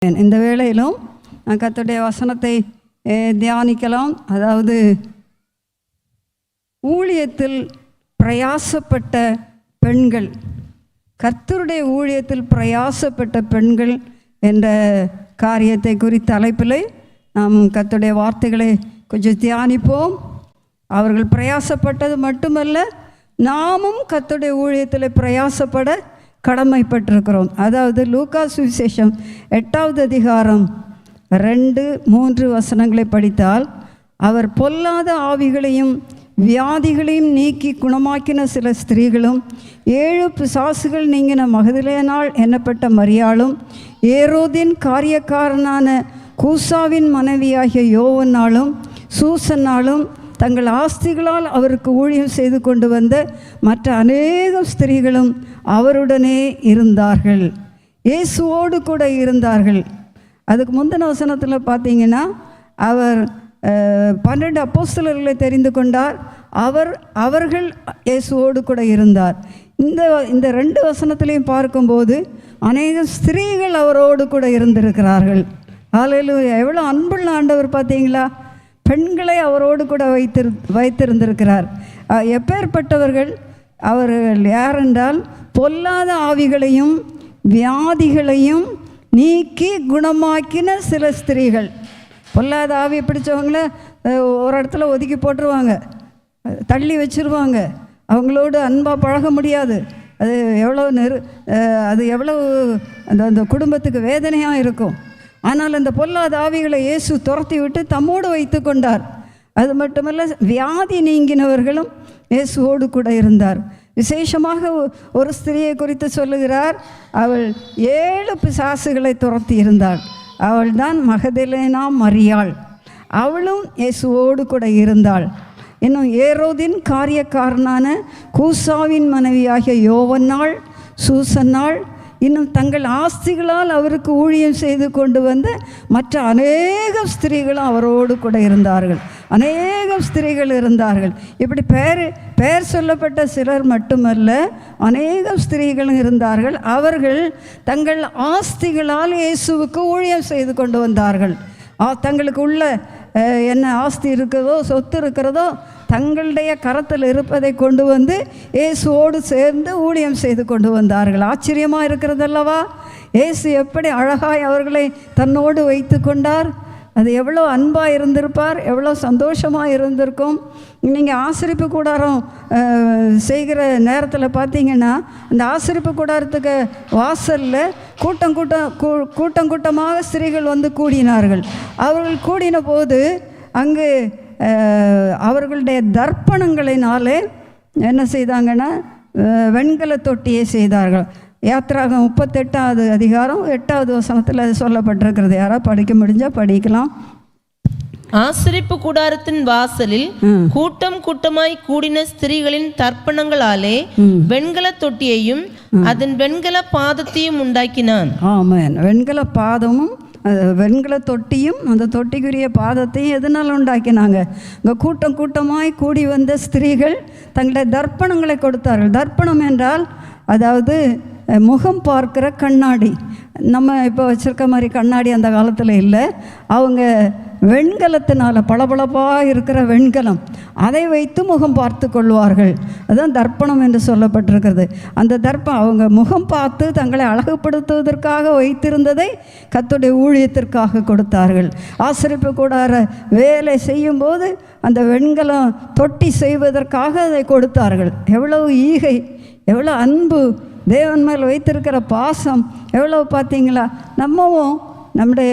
இந்த வேளையிலும் கர்த்தருடைய வசனத்தை தியானிக்கலாம். அதாவது ஊழியத்தில் பிரயாசப்பட்ட பெண்கள், கர்த்தருடைய ஊழியத்தில் பிரயாசப்பட்ட பெண்கள் என்ற காரியத்தை குறித்த தலைப்பில் நாம் கர்த்தருடைய வார்த்தைகளை கொஞ்சம் தியானிப்போம். அவர்கள் பிரயாசப்பட்டது மட்டுமல்ல, நாமும் கர்த்தருடைய ஊழியத்தில் பிரயாசப்பட கடமைப்பட்டிருக்கிறோம். அதாவது லூக்கா சுவிசேஷம் 8வது அதிகாரம் 2-3 வசனங்களை படித்தால், அவர் பொல்லாத ஆவிகளையும் வியாதிகளையும் நீக்கி குணமாக்கின சில ஸ்திரீகளும் 7 பிசாசுகள் நீங்கின மகதலேனாள் என்னப்பட்ட மரியாளும் ஏரோதின் காரியக்காரனான கூசாவின் மனைவியாகிய யோவன்னாலும் சூசன்னாலும் தங்கள் ஆஸ்திகளால் அவருக்கு ஊழியம் செய்து கொண்டு வந்த மற்ற அநேக ஸ்திரீகளும் அவருடனே இருந்தார்கள், இயேசுவோடு கூட இருந்தார்கள். அதுக்கு முந்தின வசனத்தில் பார்த்தீங்கன்னா, அவர் 12 அப்போஸ்தலர்களை தெரிந்து கொண்டார், அவர்கள் இயேசுவோடு கூட இருந்தார். இந்த 2 வசனத்திலையும் பார்க்கும்போது அநேக ஸ்திரீகள் அவரோடு கூட இருந்திருக்கிறார்கள். ஹல்லேலூயா! எவ்வளோ அன்புள்ள ஆண்டவர் பார்த்தீங்களா! பெண்களை அவரோடு கூட வைத்திருந்திருக்கிறார். எப்பேற்பட்டவர்கள் அவர்கள் யாரென்றால், பொல்லாத ஆவிகளையும் வியாதிகளையும் நீக்கி குணமாக்கின சில ஸ்திரீகள். பொல்லாத ஆவியை பிடிச்சவங்கள ஒரு இடத்துல ஒதுக்கி போட்டுருவாங்க, தள்ளி வச்சுருவாங்க, அவங்களோடு அன்பாக பழக முடியாது. அது எவ்வளோ அந்த குடும்பத்துக்கு வேதனையாக இருக்கும். ஆனால் அந்த பொல்லாத ஆவிகளை இயேசு துரத்தி விட்டு தம்மோடு வைத்து கொண்டார். அது மட்டுமல்ல, வியாதி நீங்கினவர்களும் இயேசுவோடு கூட இருந்தார். விசேஷமாக ஒரு ஸ்திரியை குறித்து சொல்லுகிறார். அவள் 7 பிசாசுகளை துரத்தி இருந்தாள். அவள் தான் மகதலேனா மரியாள். அவளும் இயேசுவோடு கூட இருந்தாள். இன்னும் ஏரோதின் காரியக்காரனான கூசாவின் மனைவியாகிய யோவன்னாள், சூசன்னாள், இன்னும் தங்கள் ஆஸ்திகளால் அவருக்கு ஊழியம் செய்து கொண்டு வந்த மற்ற அநேக ஸ்திரீகளும் அவரோடு கூட இருந்தார்கள். அநேக ஸ்திரீகள் இருந்தார்கள். இப்படி பெயர் சொல்லப்பட்ட சிலர் மட்டுமல்ல, அநேக ஸ்திரீகளும் இருந்தார்கள். அவர்கள் தங்கள் ஆஸ்திகளால் இயேசுவுக்கு ஊழியம் செய்து கொண்டு வந்தார்கள். தங்களுக்கு உள்ள என்ன ஆஸ்தி இருக்கிறதோ, சொத்து இருக்கிறதோ, தங்களுடைய கரத்தில் இருப்பதை கொண்டு வந்து இயேசுவோடு சேர்ந்து ஊழியம் செய்து கொண்டு வந்தார்கள். ஆச்சரியமாக இருக்கிறதல்லவா? இயேசு எப்படி அழகாய் அவர்களை தன்னோடு வைத்து கொண்டார். அது எவ்வளோ அன்பாக இருந்திருப்பார், எவ்வளோ சந்தோஷமாக இருந்திருக்கும். நீங்கள் ஆசரிப்பு கூடாரம் செய்கிற நேரத்தில் பார்த்தீங்கன்னா, அந்த ஆசரிப்பு கூடாரத்துக்கு வாசலில் கூட்டமாக ஸ்திரீகள் வந்து கூடினார்கள். அவர்கள் கூடின போது அங்கு அவர்களுடைய தர்ப்பணங்களினாலே என்ன செய்தாங்கன்னா, வெண்கல தொட்டியை செய்தார்கள். யாத்திராகம் 38வது அதிகாரம் 8வது வசனத்தில் அது சொல்லப்பட்டிருக்கிறது. யாராவது படிக்க முடிஞ்சால் படிக்கலாம். ஆசரிப்பு கூடாரத்தின் வாசலில் கூட்டமாய் கூடின ஸ்திரீகளின் தர்ப்பணங்களாலே வெண்கல தொட்டியையும் அதன் வெண்கல பாதத்தையும் உண்டாக்கினான். ஆமென். வெண்கல பாதமும் வெண்கல தொட்டியும் அந்த தொட்டிக்குரிய பாதத்தையும் எதனால் உண்டாக்கினாங்க? இங்கே கூட்டமாய் கூடி வந்த ஸ்திரீகள் தங்களுடைய தர்ப்பணங்களை கொடுத்தார்கள். தர்ப்பணம் என்றால் அதாவது முகம் பார்க்கிற கண்ணாடி. நம்ம இப்போ வச்சுருக்க மாதிரி கண்ணாடி அந்த காலத்தில் இல்லை. அவங்க வெண்கலத்தினால் பளபளப்பாக இருக்கிற வெண்கலம், அதை வைத்து முகம் பார்த்து கொள்வார்கள். அதுதான் தர்ப்பணம் என்று சொல்லப்பட்டிருக்கிறது. அந்த அவங்க முகம் பார்த்து தங்களை அழகுபடுத்துவதற்காக வைத்திருந்ததை கர்த்தருடைய ஊழியத்திற்காக கொடுத்தார்கள். ஆசரிப்பு கூடார வேலை செய்யும்போது அந்த வெண்கலம் தொட்டி செய்வதற்காக அதை கொடுத்தார்கள். எவ்வளவு ஈகை, எவ்வளோ அன்பு, தேவன் மேல் வைத்திருக்கிற பாசம் எவ்வளோ பார்த்தீங்களா? நம்மவும் நம்முடைய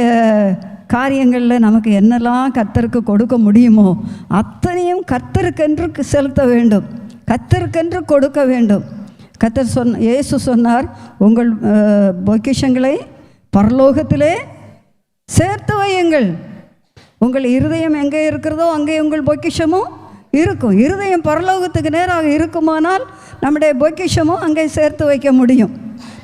காரியங்களில் நமக்கு என்னெல்லாம் கர்த்தருக்கு கொடுக்க முடியுமோ அத்தனையும் கர்த்தருக்கென்று செலுத்த வேண்டும், கர்த்தருக்கென்று கொடுக்க வேண்டும். கர்த்தர் இயேசு சொன்னார், உங்கள் பொக்கிஷங்களை பரலோகத்திலே சேர்த்து வையுங்கள். உங்கள் இருதயம் எங்கே இருக்கிறதோ அங்கே உங்கள் பொக்கிஷமும் இருக்கும். இருதயம் பரலோகத்துக்கு நேராக இருக்குமானால் நம்முடைய பொக்கிஷமும் அங்கே சேர்த்து வைக்க முடியும்.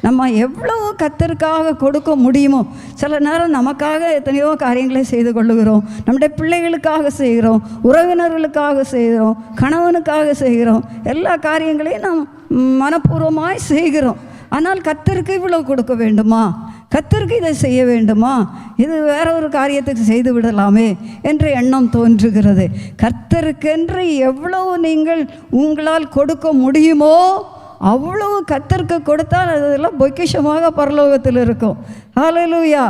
நம்ம எவ்வளவு கர்த்தருக்காக கொடுக்க முடியுமோ. சில நேரம் நமக்காக எத்தனையோ காரியங்களை செய்து கொள்ளுகிறோம். நம்முடைய பிள்ளைகளுக்காக செய்கிறோம், உறவினர்களுக்காக செய்கிறோம், கணவனுக்காக செய்கிறோம். எல்லா காரியங்களையும் நாம் மனப்பூர்வமாய் செய்கிறோம். ஆனால் கர்த்தருக்கு இவ்வளவு கொடுக்க வேண்டுமா? கர்த்தருக்கு இதை செய்ய வேண்டுமா, இது வேற ஒரு காரியத்துக்கு செய்து விடலாமே என்ற எண்ணம் தோன்றுகிறது. கர்த்தருக்கென்று எவ்வளவு நீங்கள் உங்களால் கொடுக்க முடியுமோ அவ்வளவு கர்த்தருக்கு கொடுத்தால் அதெல்லாம் பொக்கிஷமாக பரலோகத்தில் இருக்கும். ஹல்லேலூயா.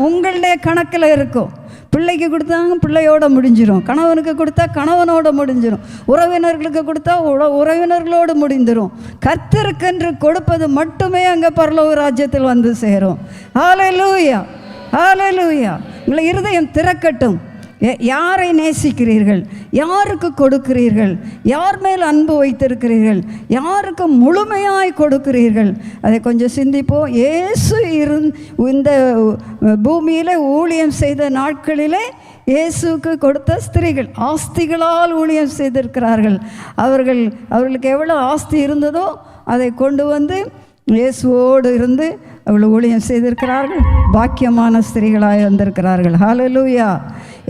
உங்களுடைய கணக்கில் இருக்கும். பிள்ளைக்கு கொடுத்தாங்க பிள்ளையோட முடிஞ்சிடும், கணவனுக்கு கொடுத்தா கணவனோட முடிஞ்சிடும், உறவினர்களுக்கு கொடுத்தா உறவினர்களோடு முடிந்துடும். கர்த்தருக்கென்று கொடுப்பது மட்டுமே அங்கே பரலோக ராஜ்யத்தில் வந்து சேரும். ஹல்லேலூயா, ஹல்லேலூயா. உங்களை இருதயம் திறக்கட்டும். யாரை நேசிக்கிறீர்கள், யாருக்கு கொடுக்கிறீர்கள், யார் மேல் அன்பு வைத்திருக்கிறீர்கள், யாருக்கு முழுமையாய் கொடுக்கிறீர்கள், அதை கொஞ்சம் சிந்திப்போம். இயேசு இந்த பூமியில் ஊழியம் செய்த நாட்களிலே இயேசுக்கு கொடுத்த ஸ்திரீகள் ஆஸ்திகளால் ஊழியம் செய்திருக்கிறார்கள். அவர்களுக்கு எவ்வளோ ஆஸ்தி இருந்ததோ அதை கொண்டு வந்து இயேசுவோடு இருந்து அவள் ஊழியம் செய்திருக்கிறார்கள். பாக்கியமான ஸ்திரீகளாக வந்திருக்கிறார்கள். ஹல்லேலூயா.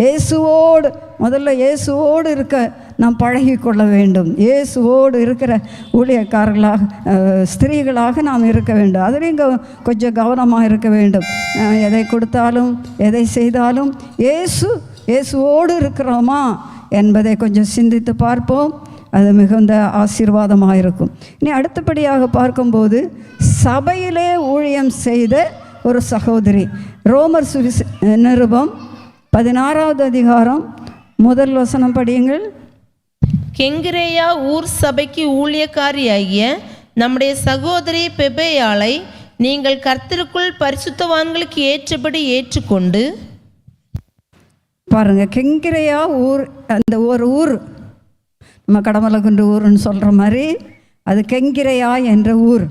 இயேசுவோடு முதல்ல இயேசுவோடு இருக்க நாம் பழகி கொள்ள வேண்டும். இயேசுவோடு இருக்கிற ஊழியக்காரர்களாக ஸ்திரீகளாக நாம் இருக்க வேண்டும். அதுலேயும் கொஞ்சம் கவனமாக இருக்க வேண்டும். எதை கொடுத்தாலும் எதை செய்தாலும் இயேசுவோடு இருக்கிறோமா என்பதை கொஞ்சம் சிந்தித்து பார்ப்போம். அது மிகுந்த ஆசீர்வாதமாக இருக்கும். இனி அடுத்தபடியாக பார்க்கும்போது சபையிலே ஊழியம் செய்த ஒரு சகோதரி. ரோமர் நிருபம் 16வது அதிகாரம் 1 வசனம் படியுங்கள். கெங்கிரேயா ஊர் சபைக்கு ஊழியக்காரியாகிய நம்முடைய சகோதரி பெபேயாளை நீங்கள் கர்த்தருக்குள் பரிசுத்தவான்களுக்கு ஏற்றபடி ஏற்றுக்கொண்டு. பாருங்க, கெங்கிரேயா ஊர், அந்த ஒரு ஊர் நம்ம கடமலகுன்று ஊருன்னு சொல்கிற மாதிரி அது கெங்கிரேயா என்ற ஊர்.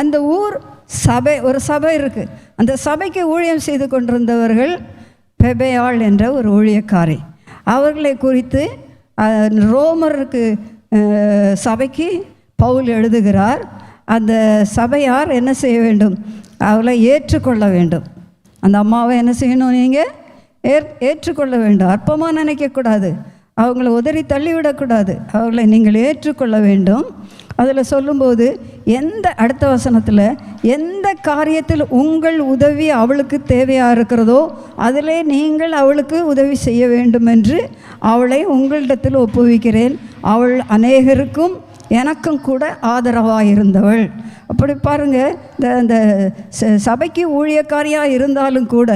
அந்த ஊர் சபை, ஒரு சபை இருக்குது. அந்த சபைக்கு ஊழியம் செய்து கொண்டிருந்தவர்கள் பெபேயாள் என்ற ஒரு ஊழியக்காரி. அவர்களை குறித்து ரோமருக்கு சபைக்கு பவுல் எழுதுகிறார். அந்த சபையார் என்ன செய்ய வேண்டும், அவளை ஏற்றுக்கொள்ள வேண்டும். அந்த அம்மாவை என்ன செய்யணும், நீங்கள் ஏற்றுக்கொள்ள வேண்டும். அற்பமாக நினைக்கக்கூடாது, அவங்கள உதறி தள்ளிவிடக்கூடாது, அவர்களை நீங்கள் ஏற்றுக்கொள்ள வேண்டும். அதில் சொல்லும்போது அடுத்த வசனத்தில் எந்த காரியத்தில் உங்கள் உதவி அவளுக்கு தேவையாக இருக்கிறதோ அதிலே நீங்கள் அவளுக்கு உதவி செய்ய வேண்டும் என்று அவளை உங்களிடத்தில் ஒப்புவிக்கிறேன். அவள் அநேகருக்கும் எனக்கும் கூட ஆதரவாக இருந்தவள். அப்படி பாருங்கள், இந்த சபைக்கு ஊழியக்காரியாக இருந்தாலும் கூட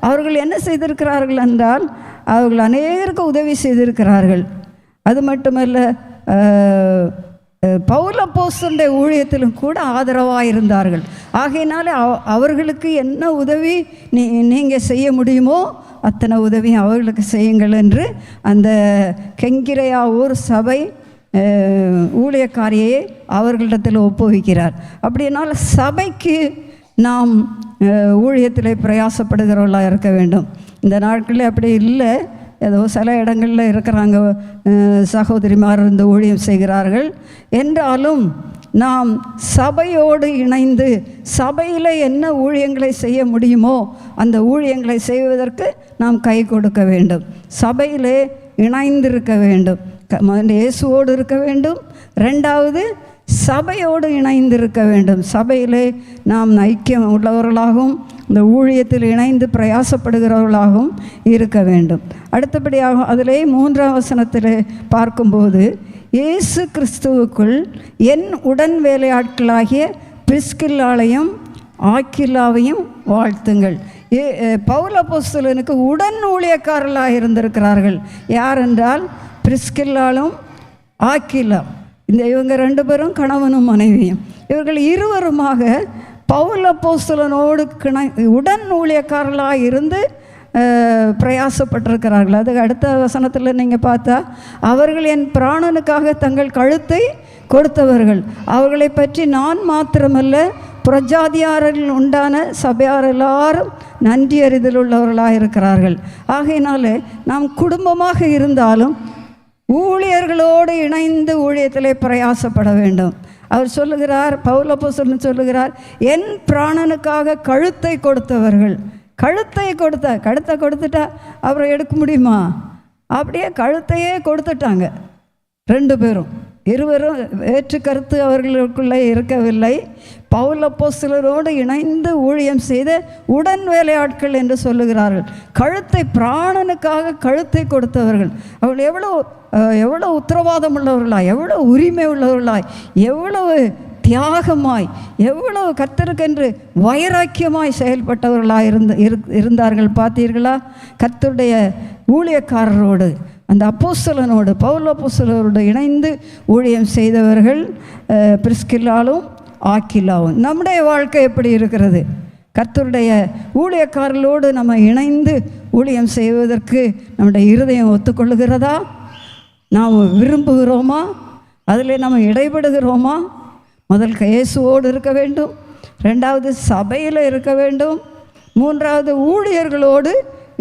அவர்கள் என்ன செய்திருக்கிறார்கள் என்றால் அவர்கள் அநேகருக்கு உதவி செய்திருக்கிறார்கள். அது மட்டுமல்ல, பவுல் அப்போஸ்தலனுடைய ஊழியத்திலும் கூட ஆதரவாக இருந்தார்கள். ஆகையினால அவர்களுக்கு என்ன உதவி நீங்கள் செய்ய முடியுமோ அத்தனை உதவி அவர்களுக்கு செய்யுங்கள் என்று அந்த கெங்கிரேயா ஊர் சபை ஊழியக்காரியை அவர்களிடத்தில் ஒப்புவிக்கிறார். அப்படினால் சபைக்கு நாம் ஊழியத்தில் பிரயாசப்படுகிறவர்களாக இருக்க வேண்டும். இந்த நாட்களில் அப்படி இல்லை. ஏதோ சில இடங்களில் இருக்கிறாங்க சகோதரிமார் இருந்து ஊழியம் செய்கிறார்கள். என்றாலும் நாம் சபையோடு இணைந்து சபையில் என்ன ஊழியங்களை செய்ய முடியுமோ அந்த ஊழியங்களை செய்வதற்கு நாம் கை கொடுக்க வேண்டும். சபையிலே இணைந்திருக்க வேண்டும். இயேசுவோடு இருக்க வேண்டும். ரெண்டாவது, சபையோடு இணைந்திருக்க வேண்டும். சபையிலே நாம் ஐக்கியம் உள்ளவர்களாகவும் இந்த ஊழியத்தில் இணைந்து பிரயாசப்படுகிறவர்களாகவும் இருக்க வேண்டும். அடுத்தபடியாக அதிலே 3ஆம் வசனத்தில் பார்க்கும்போது, இயேசு கிறிஸ்துவுக்குள் என் உடன் வேலையாட்களாகிய பிரிஸ்கில்லாளையும் ஆக்கில்லாவையும் வாழ்த்துங்கள். பவுல் அப்போஸ்தலனுக்கு உடன் ஊழியக்காரர்களாக இருந்திருக்கிறார்கள். யார் என்றால் பிரிஸ்கில்லாலும் ஆக்கில்லா. இவங்க 2 பேரும் கணவனும் மனைவியும். இவர்கள் இருவருமாக பவுல் அப்போஸ்தலனோடு உடன் ஊழியக்காரர்களாக இருந்து பிரயாசப்பட்டிருக்கிறார்கள். அதுக்கு அடுத்த வசனத்தில் நீங்கள் பார்த்தா, அவர்கள் என் பிராணனுக்காக தங்கள் கழுத்தை கொடுத்தவர்கள். அவர்களை பற்றி நான் மாத்திரமல்ல, புறஜாதியாரில் உண்டான சபையார் எல்லாரும் நன்றி அறிதல் உள்ளவர்களாக இருக்கிறார்கள். ஆகையினால நாம் குடும்பமாக இருந்தாலும் ஊழியர்களோடு இணைந்து ஊழியத்திலே பிரயாசப்பட வேண்டும். அவர் சொல்லுகிறார், பவுல் அப்போஸ்தலன் சொல்லுகிறார், என் பிராணனுக்காக கழுத்தை கொடுத்தவர்கள். கழுத்தை கொடுத்துட்டா அப்புறம் எடுக்க முடியுமா? அப்படியே கழுத்தையே கொடுத்துட்டாங்க 2 பேரும். இருவரும் வேற்று கருத்து அவர்களுக்குள்ளே இருக்கவில்லை. பவுல் அப்போஸ்தலரோடு இணைந்து ஊழியம் செய்த உடன் வேலையாட்கள் என்று சொல்லுகிறார்கள். கழுத்தை பிராணனுக்காக கழுத்தை கொடுத்தவர்கள். அவர்கள் எவ்வளோ உத்தரவாதம் உள்ளவர்களாய், எவ்வளோ உரிமை உள்ளவர்களாய், எவ்வளவு தியாகமாய், எவ்வளவு கர்த்தருக்கென்று வைராக்கியமாய் செயல்பட்டவர்களாய் இருந்தார்கள் பார்த்தீர்களா? கர்த்தருடைய ஊழியக்காரரோடு, அந்த அப்போஸ்தலனோடு, பவுல் அப்போஸ்தலரோடு இணைந்து ஊழியம் செய்தவர்கள் பிரிஸ்கில்லாலும் ஆக்கில்லாவும். நம்முடைய வாழ்க்கை எப்படி இருக்கிறது? கர்த்தருடைய ஊழியக்காரர்களோடு நம்ம இணைந்து ஊழியம் செய்வதற்கு நம்முடைய இருதயம் ஒத்துக்கொள்ளுகிறதா? நாம் விரும்புகிறோமா? அதில் நம்ம இடைபடுகிறோமா? முதல் இயேசுவோடு இருக்க வேண்டும், ரெண்டாவது சபையில் இருக்க வேண்டும், மூன்றாவது ஊழியர்களோடு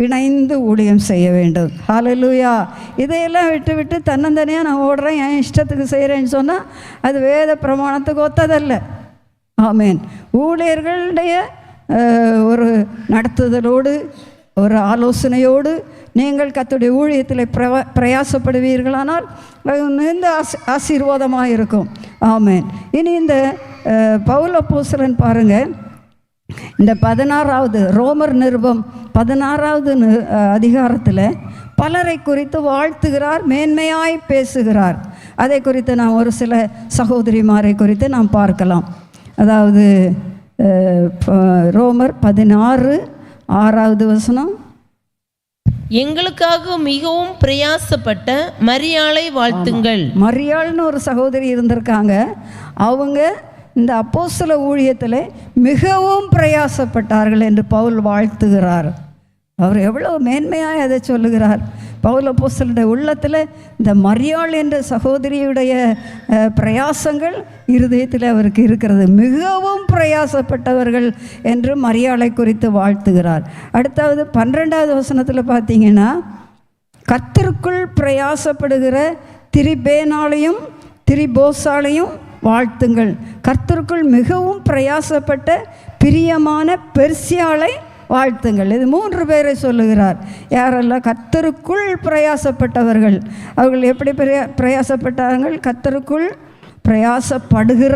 இணைந்து ஊழியம் செய்ய வேண்டும். ஹல்லேலூயா. இதையெல்லாம் விட்டு தன்னந்தனியாக நான் ஓடுறேன், என் இஷ்டத்துக்கு செய்கிறேன்னு சொன்னால் அது வேத பிரமாணத்துக்கு ஒத்ததல்ல. ஆமேன். ஊழியர்களுடைய ஒரு நடத்துதலோடு, ஒரு ஆலோசனையோடு நீங்கள் கர்த்தருடைய ஊழியத்தில் பிரயாசப்படுவீர்களானால் இந்த ஆசீர்வாதமாக இருக்கும். ஆமேன். இனி இந்த பவுல் அப்போஸ்தலன் பாருங்கள், இந்த 16வது ரோமர் நிருபம் 16வது அதிகாரத்தில் பலரை குறித்து வாழ்த்துகிறார், மேன்மையாய் பேசுகிறார். அதை குறித்து நாம் ஒரு சில சகோதரிமாரை குறித்து நாம் பார்க்கலாம். அதாவது ரோமர் 16:6 வசனம், எங்களுக்காக மிகவும் பிரயாசப்பட்ட மரியாளை வாழ்த்துங்கள். மரியாள்னு ஒரு சகோதரி இருந்திருக்காங்க. அவங்க இந்த அப்போஸ்தல ஊழியத்தில் மிகவும் பிரயாசப்பட்டார்கள் என்று பவுல் வாழ்த்துகிறார். அவர் எவ்வளோ மேன்மையாக அதை சொல்லுகிறார். பவுல் அப்போஸ்தலனுடைய உள்ளத்தில் இந்த மரியாள் என்ற சகோதரியுடைய பிரயாசங்கள் இருதயத்தில் அவருக்கு இருக்கிறது. மிகவும் பிரயாசப்பட்டவர்கள் என்று மரியாளை குறித்து வாழ்த்துகிறார். அடுத்தாவது 12வது வசனத்தில் பார்த்தீங்கன்னா, கர்த்தருக்குள் பிரயாசப்படுகிற திரிபேனாலையும் திரிபோசாலையும் வாழ்த்துங்கள். கர்த்தருக்குள் மிகவும் பிரயாசப்பட்ட பிரியமான பெர்சியாளை வாழ்த்துங்கள். இது 3 பேரை சொல்லுகிறார். யாரெல்லாம்? கர்த்தருக்குள் பிரயாசப்பட்டவர்கள். அவர்கள் எப்படி பிரயாசப்பட்டார்கள்? கர்த்தருக்குள் பிரயாசப்படுகிற,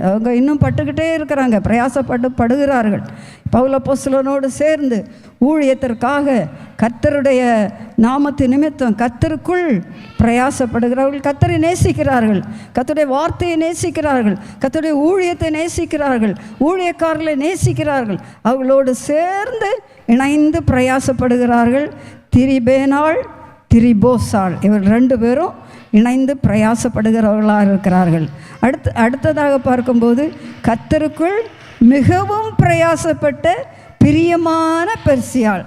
அவங்க இன்னும் பட்டுக்கிட்டே இருக்கிறாங்க, பிரயாசப்படுகிறார்கள். பவுல் அப்போஸ்தலனோடு சேர்ந்து ஊழியத்திற்காக கர்த்தருடைய நாமத்து நிமித்தம் கர்த்தருக்குள் பிரயாசப்படுகிறவர்கள். கர்த்தரை நேசிக்கிறார்கள், கர்த்தருடைய வார்த்தையை நேசிக்கிறார்கள், கர்த்தருடைய ஊழியத்தை நேசிக்கிறார்கள், ஊழியக்காரர்களை நேசிக்கிறார்கள். அவர்களோடு சேர்ந்து இணைந்து பிரயாசப்படுகிறார்கள். திரிபேனாள், திரிபோசாள், இவர் 2 பேரும் இணைந்து பிரயாசப்படுகிறவர்களாக இருக்கிறார்கள். அடுத்ததாக பார்க்கும்போது, கர்த்தருக்குள் மிகவும் பிரயாசப்பட்ட பிரியமான பெர்சியாள்.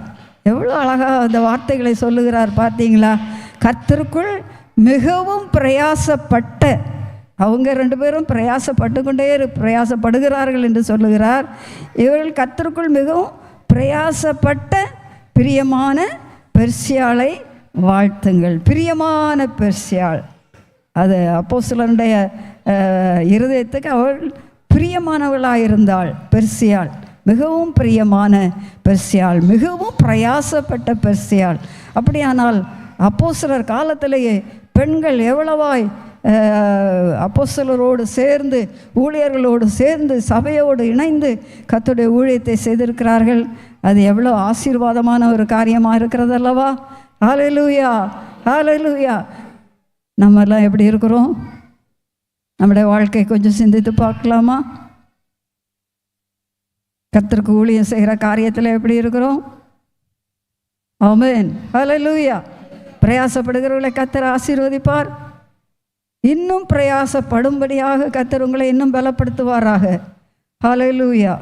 எவ்வளோ அழகாக அந்த வார்த்தைகளை சொல்லுகிறார் பார்த்தீங்களா? கர்த்தருக்குள் மிகவும் பிரயாசப்பட்ட, அவங்க 2 பேரும் பிரயாசப்பட்டு கொண்டே பிரயாசப்படுகிறார்கள் என்று சொல்லுகிறார். இவர்கள் கர்த்தருக்குள் மிகவும் பிரயாசப்பட்ட பிரியமான பெர்சியாளை வாழ்த்துங்கள். பிரியமான பெர்சியாள், அது அப்போஸ்தலனுடைய இருதயத்துக்கு அவள் பிரியமானவளாக இருந்தாள். பெர்சியாள் மிகவும் பிரியமான பெர்சியாள், மிகவும் பிரயாசப்பட்ட பெர்சியாள். அப்படியானால் அப்போஸ்தலர் காலத்திலேயே பெண்கள் எவ்வளவாய் அப்போஸ்தலரோடு சேர்ந்து, ஊழியர்களோடு சேர்ந்து, சபையோடு இணைந்து கர்த்தருடைய ஊழியத்தை செய்திருக்கிறார்கள். அது எவ்வளோ ஆசீர்வாதமான ஒரு காரியமாக இருக்கிறது அல்லவா? ஹல்லேலூயா, ஹல்லேலூயா. நம்மெல்லாம் எப்படி இருக்கிறோம்? நம்முடைய வாழ்க்கை கொஞ்சம் சிந்தித்து பார்க்கலாமா? கர்த்தருக்கு ஊழியம் செய்கிற காரியத்தில் எப்படி இருக்கிறோம்? ஆமென், ஹல்லேலூயா. பிரயாசப்படுகிறவர்களை கர்த்தர் ஆசீர்வதிப்பார். இன்னும் பிரயாசப்படும்படியாக கர்த்தர் உங்களை இன்னும் பலப்படுத்துவாராக. ஹல்லேலூயா.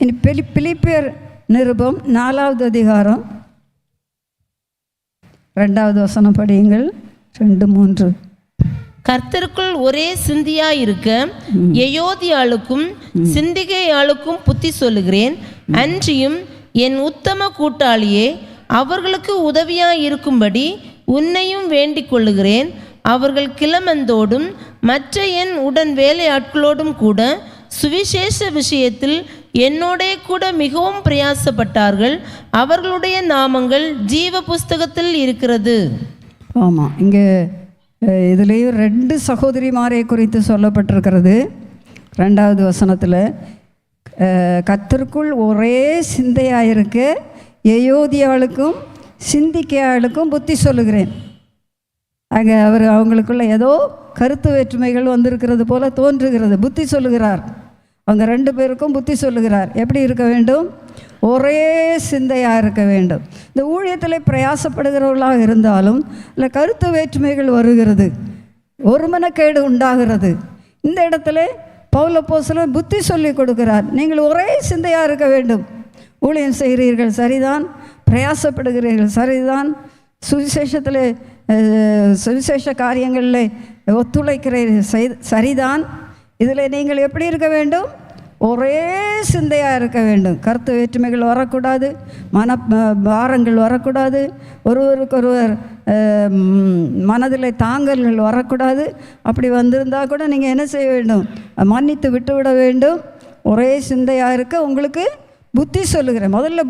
இனி பிலிப்பியர் நிருபம் 4வது அதிகாரம் 2வது வசனம் படியுங்கள். 2-3. கர்த்தருக்குள் ஒரே சிந்தியாயிருக்க எயோதியாளுக்கும் சிந்திகையாளுக்கும் புத்தி சொல்லுகிறேன். அன்றியும் என் உத்தம கூட்டாளியே, அவர்களுக்கு உதவியாயிருக்கும்படி உன்னையும் வேண்டிக் கொள்ளுகிறேன். அவர்கள் கிளமந்தோடும் மற்ற என் உடன் வேலையாட்களோடும் கூட சுவிசேஷ விஷயத்தில் என்னோடே கூட மிகவும் பிரயாசப்பட்டார்கள். அவர்களுடைய நாமங்கள் ஜீவ புஸ்தகத்தில் இருக்கிறது. ஆமாம், இங்கே இதுலேயும் 2 சகோதரிமாரை குறித்து சொல்லப்பட்டிருக்கிறது. 2வது வசனத்தில் கர்த்தருக்குள் ஒரே சிந்தையாக இருக்க எயோதியாளுக்கும் சிந்திக்கையாளுக்கும் புத்தி சொல்லுகிறேன். அங்கே அவங்களுக்குள்ள ஏதோ கருத்து வேற்றுமைகள் வந்திருக்கிறது போல தோன்றுகிறது. புத்தி சொல்லுகிறார், அவங்க 2 பேருக்கும் புத்தி சொல்லுகிறார். எப்படி இருக்க வேண்டும்? ஒரே சிந்தையாக இருக்க வேண்டும். இந்த ஊழியத்தில் பிரயாசப்படுகிறவர்களாக இருந்தாலும் இல்லை கருத்து வேற்றுமைகள் வருகிறது, ஒரு மனக்கேடு உண்டாகிறது. இந்த இடத்துல பவுல் அப்போஸ்தலன் புத்தி சொல்லி கொடுக்கிறார். நீங்கள் ஒரே சிந்தையாக இருக்க வேண்டும். ஊழியம் செய்கிறீர்கள் சரிதான், பிரயாசப்படுகிறீர்கள் சரிதான், சுவிசேஷத்தில் சுவிசேஷ காரியங்களில் ஒத்துழைக்கிறீர்கள் சரிதான். இதில் நீங்கள் எப்படி இருக்க வேண்டும்? ஒரே சிந்தையாக இருக்க வேண்டும். கருத்து வேற்றுமைகள் வரக்கூடாது, பாரங்கள் வரக்கூடாது, ஒருவருக்கொருவர் மனதில் தாங்கல்கள் வரக்கூடாது. அப்படி வந்திருந்தால் கூட நீங்கள் என்ன செய்ய வேண்டும்? மன்னித்து விட்டுவிட வேண்டும். ஒரே சிந்தையாக இருக்க உங்களுக்கு புத்தி சொல்லுகிறேன். முதல்ல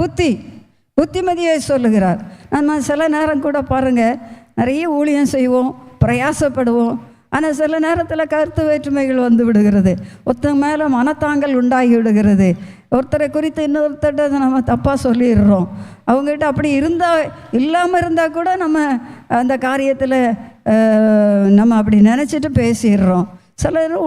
புத்திமதியை சொல்லுகிறார். நம்ம சில நேரம் கூட பாருங்கள், நிறைய ஊழியம் செய்வோம், பிரயாசப்படுவோம், ஆனால் சில நேரத்தில் கருத்து வேற்றுமைகள் வந்து விடுகிறது. ஒருத்தங்க மேலே மனத்தாங்கல் உண்டாகி விடுகிறது. ஒருத்தரை குறித்து இன்னொருத்தட்ட நம்ம தப்பாக சொல்லிடுறோம். அவங்ககிட்ட அப்படி இல்லாமல் இருந்தால் கூட நம்ம அந்த காரியத்தில் நம்ம அப்படி நினச்சிட்டு பேசிடுறோம். சிலர்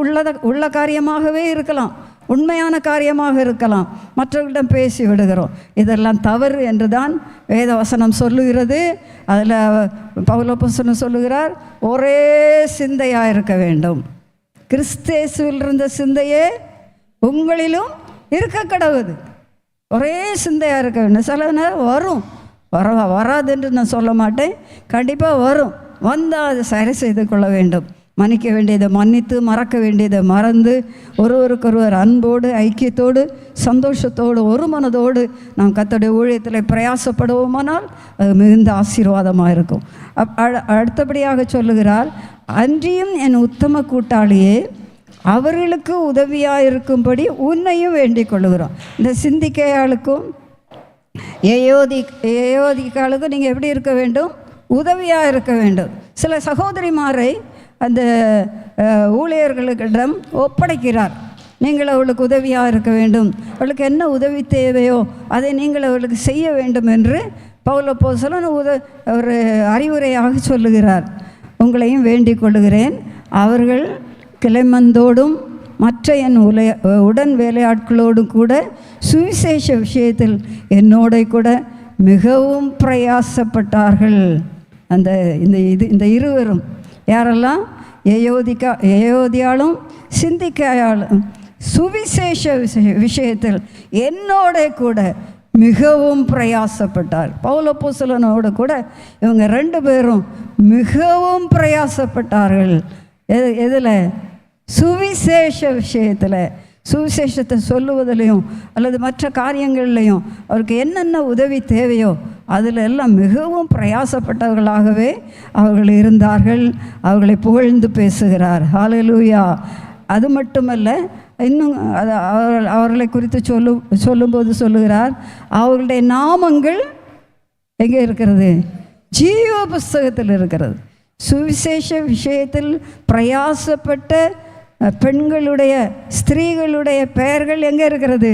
உள்ள காரியமாகவே இருக்கலாம், உண்மையான காரியமாக இருக்கலாம், மற்றவர்களிடம் பேசி விடுகிறோம். இதெல்லாம் தவறு என்று தான் வேத வசனம் சொல்லுகிறது. அதில் பவுல் அப்போஸ்தலன் சொல்லுகிறார், ஒரே சிந்தையாக இருக்க வேண்டும். கிறிஸ்தேசுவில் இருந்த சிந்தையே உங்களிலும் இருக்க கடவுது. ஒரே சிந்தையாக இருக்க வேண்டும். சில நேரம் வராது என்று நான் சொல்ல மாட்டேன், கண்டிப்பாக வரும். வந்தால் அதை சரி செய்து கொள்ள வேண்டும். மன்னிக்க வேண்டியதை மன்னித்து, மறக்க வேண்டியதை மறந்து, ஒருவருக்கொருவர் அன்போடு, ஐக்கியத்தோடு, சந்தோஷத்தோடு, ஒரு மனதோடு நாம் கர்த்தருடைய ஊழியத்தில் பிரயாசப்படுவோமானால் அது மிகுந்த ஆசீர்வாதமாக இருக்கும். அடுத்தபடியாக சொல்லுகிறார், அன்றியும் என் உத்தம கூட்டாளியே அவர்களுக்கு உதவியாக இருக்கும்படி உன்னையும் வேண்டிக் கொள்ளுகிறோம். இந்த சிந்திக்கையாளுக்கும் ஏயோதிக்காளுக்கும் நீங்கள் எப்படி இருக்க வேண்டும்? உதவியாக இருக்க வேண்டும். சில சகோதரிமாரை அந்த ஊழியர்களிடம் ஒப்படைக்கிறார். நீங்கள் அவளுக்கு உதவியாக இருக்க வேண்டும், அவளுக்கு என்ன உதவி தேவையோ அதை நீங்கள் அவளுக்கு செய்ய வேண்டும் என்று பவுல் அப்போஸ்தலன் ஒரு அறிவுரையாக சொல்லுகிறார். உங்களையும் வேண்டிக் கொள்ளுகிறேன், அவர்கள் கிளைமந்தோடும் மற்ற என் உடன் வேலையாட்களோடும் கூட சுவிசேஷ விஷயத்தில் என்னோட கூட மிகவும் பிரயாசப்பட்டார்கள். இந்த இருவரும் யாரெல்லாம்? ஏயோதியாலும் சிந்திக்கையாலும் சுவிசேஷ விஷயத்தில் என்னோட கூட மிகவும் பிரயாசப்பட்டார். பவுல் அப்போஸ்தலனோடு கூட இவங்க 2 பேரும் மிகவும் பிரயாசப்பட்டார்கள். எதில்? சுவிசேஷ விஷயத்தில். சுவிசேஷத்தை சொல்லுவதிலையும் அல்லது மற்ற காரியங்கள்லையும் அவருக்கு என்னென்ன உதவி தேவையோ அதில் எல்லாம் மிகவும் பிரயாசப்பட்டவர்களாகவே அவர்கள் இருந்தார்கள். அவர்களை புகழ்ந்து பேசுகிறார். ஹல்லேலூயா. அது மட்டுமல்ல, இன்னும் அவர்களை குறித்து சொல்லும்போது சொல்லுகிறார், அவர்களுடைய நாமங்கள் எங்கே இருக்கிறது? ஜீவ புஸ்தகத்தில் இருக்கிறது. சுவிசேஷ விஷயத்தில் பிரயாசப்பட்ட பெண்களுடைய, ஸ்திரீகளுடைய பெயர்கள் எங்கே இருக்கிறது?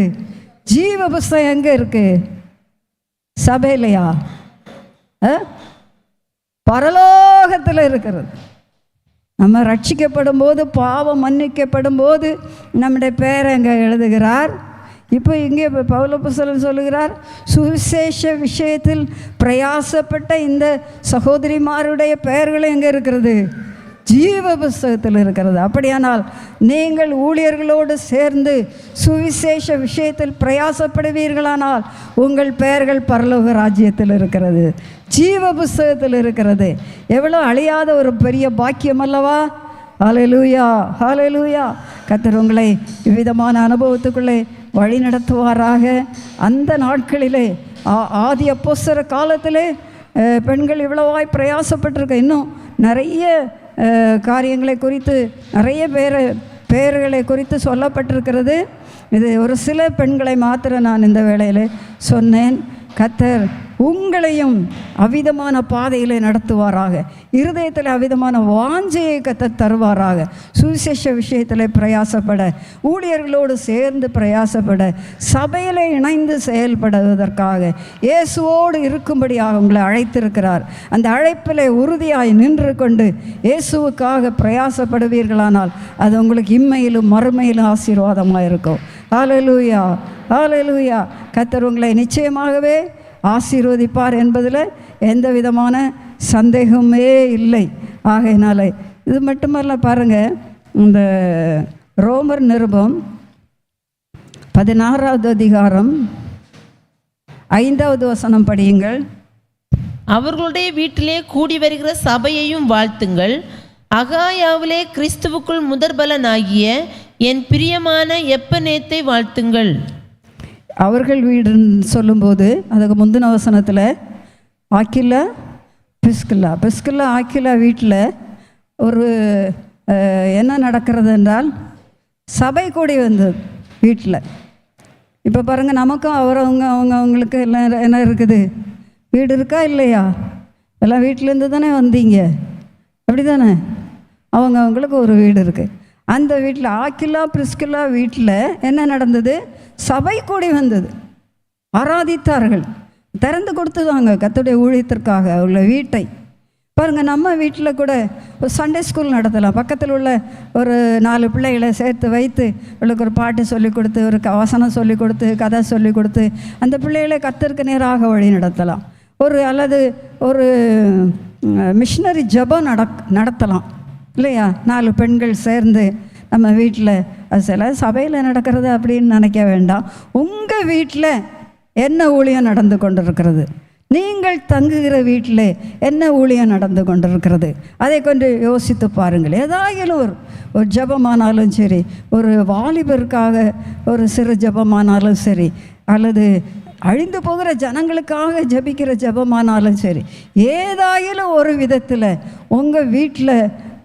ஜீவ புஸ்தகம் எங்கே இருக்கு? சபையிலையா? பரலோகத்தில் இருக்கிறது. நம்ம ரட்சிக்கப்படும் போது, பாவம் மன்னிக்கப்படும் போது நம்முடைய பெயரை எங்கே எழுதுகிறார்? இப்போ இங்கே பவுல் அப்போஸ்தலன் சொல்லுகிறார், சுவிசேஷ விஷயத்தில் பிரயாசப்பட்ட இந்த சகோதரிமாருடைய பெயர்கள் எங்கே இருக்கிறது? ஜீவ புஸ்தகத்தில் இருக்கிறது. அப்படியானால் நீங்கள் ஊழியர்களோடு சேர்ந்து சுவிசேஷ விஷயத்தில் பிரயாசப்படுவீர்களானால் உங்கள் பெயர்கள் பரலோக ராஜ்யத்தில் இருக்கிறது, ஜீவ புஸ்தகத்தில் இருக்கிறது. எவ்வளோ அழியாத ஒரு பெரிய பாக்கியம் அல்லவா? ஹல்லேலூயா, ஹல்லேலூயா. கர்த்தர் உங்களை இவ்விதமான அனுபவத்துக்குள்ளே வழி நடத்துவாராக. அந்த நாட்களிலே ஆதி அப்போஸ்தலர் காலத்திலே பெண்கள் இவ்வளவாய் பிரயாசப்பட்டிருக்க, இன்னும் நிறைய காரியங்களை குறித்து, நிறைய பெயர்களை குறித்து சொல்லப்பட்டிருக்கிறது. இது ஒரு சில பெண்களை மாத்திரம் நான் இந்த வேளையில் சொன்னேன். கர்த்தர் உங்களையும் அவிதமான பாதையில் நடத்துவாராக. இருதயத்தில் அவிதமான வாஞ்சையை கர்த்தர் தருவாராக. சுவிசேஷ விஷயத்தில் பிரயாசப்பட, ஊழியர்களோடு சேர்ந்து பிரயாசப்பட, சபையில் இணைந்து செயல்படுவதற்காக, இயேசுவோடு இருக்கும்படியாக உங்களை அழைத்திருக்கிறார். அந்த அழைப்பில் உறுதியாய் நின்று கொண்டு இயேசுவுக்காக பிரயாசப்படுவீர்களானால் அது உங்களுக்கு இம்மையிலும் மறுமையிலும் ஆசீர்வாதமாக இருக்கும். ஹல்லேலூயா, ஹல்லேலூயா. கர்த்தர் உங்களை நிச்சயமாகவே ஆசீர்வதிப்பார் என்பதில் எந்த விதமான சந்தேகமே இல்லை. ஆகையினால இது மட்டுமல்ல, பாருங்கள், இந்த ரோமர் நிருபம் 16வது அதிகாரம் 5வது வசனம் படியுங்கள். அவர்களுடைய வீட்டிலே கூடி வருகிற சபையையும் வாழ்த்துங்கள். அகாயாவிலே கிறிஸ்துவுக்குள் முதற்பலனாகிய என் பிரியமான எப்பனேத்தை வாழ்த்துங்கள். அவர்கள் வீடுன்னு சொல்லும்போது அதுக்கு முந்தின வசனத்தில் ஆக்கிலா பிஸ்கில்லா ஆக்கிலா வீட்டில் ஒரு என்ன நடக்கிறது என்றால் சபை கூடி வந்தது வீட்டில். இப்போ பாருங்கள், நமக்கும் அவங்களுக்கு எல்லாம் என்ன இருக்குது, வீடு இருக்கா இல்லையா? எல்லாம் வீட்டிலேருந்து தானே வந்தீங்க, அப்படி தானே? அவங்களுக்கு ஒரு வீடு இருக்குது. அந்த வீட்டில் ஆக்கிலா பிரிஸ்கில்லா வீட்டில் என்ன நடந்தது? சபை கூடி வந்தது, ஆராதித்தார்கள், திறந்து கொடுத்துதாங்க கர்த்தருடைய ஊழியத்திற்காக உள்ள வீட்டை. பாருங்கள், நம்ம வீட்டில் கூட ஒரு சண்டே ஸ்கூல் நடத்தலாம். பக்கத்தில் உள்ள ஒரு 4 பிள்ளைகளை சேர்த்து வைத்து அவளுக்கு ஒரு பாட்டு சொல்லிக் கொடுத்து, ஒரு வசனம் சொல்லிக் கொடுத்து, கதை சொல்லிக் கொடுத்து அந்த பிள்ளைகளை கர்த்தருக்கு நேராக வழி நடத்தலாம். அல்லது ஒரு மிஷினரி ஜெபம் நடத்தலாம் இல்லையா? 4 பெண்கள் சேர்ந்து நம்ம வீட்டில். அது சில சபையில் நடக்கிறது அப்படின்னு நினைக்க வேண்டாம். உங்கள் வீட்டில் என்ன ஊழியம் நடந்து கொண்டிருக்கிறது? நீங்கள் தங்குகிற வீட்டில் என்ன ஊழியம் நடந்து கொண்டிருக்கிறது? அதை கொண்டு யோசித்து பாருங்கள். ஏதாயிலும் ஒரு ஜெபமானாலும் சரி, ஒரு வாலிபருக்காக ஒரு சிறு ஜெபமானாலும் சரி, அல்லது அழிந்து போகிற ஜனங்களுக்காக ஜெபிக்கிற ஜெபமானாலும் சரி, ஏதாயிலும் ஒரு விதத்தில் உங்கள் வீட்டில்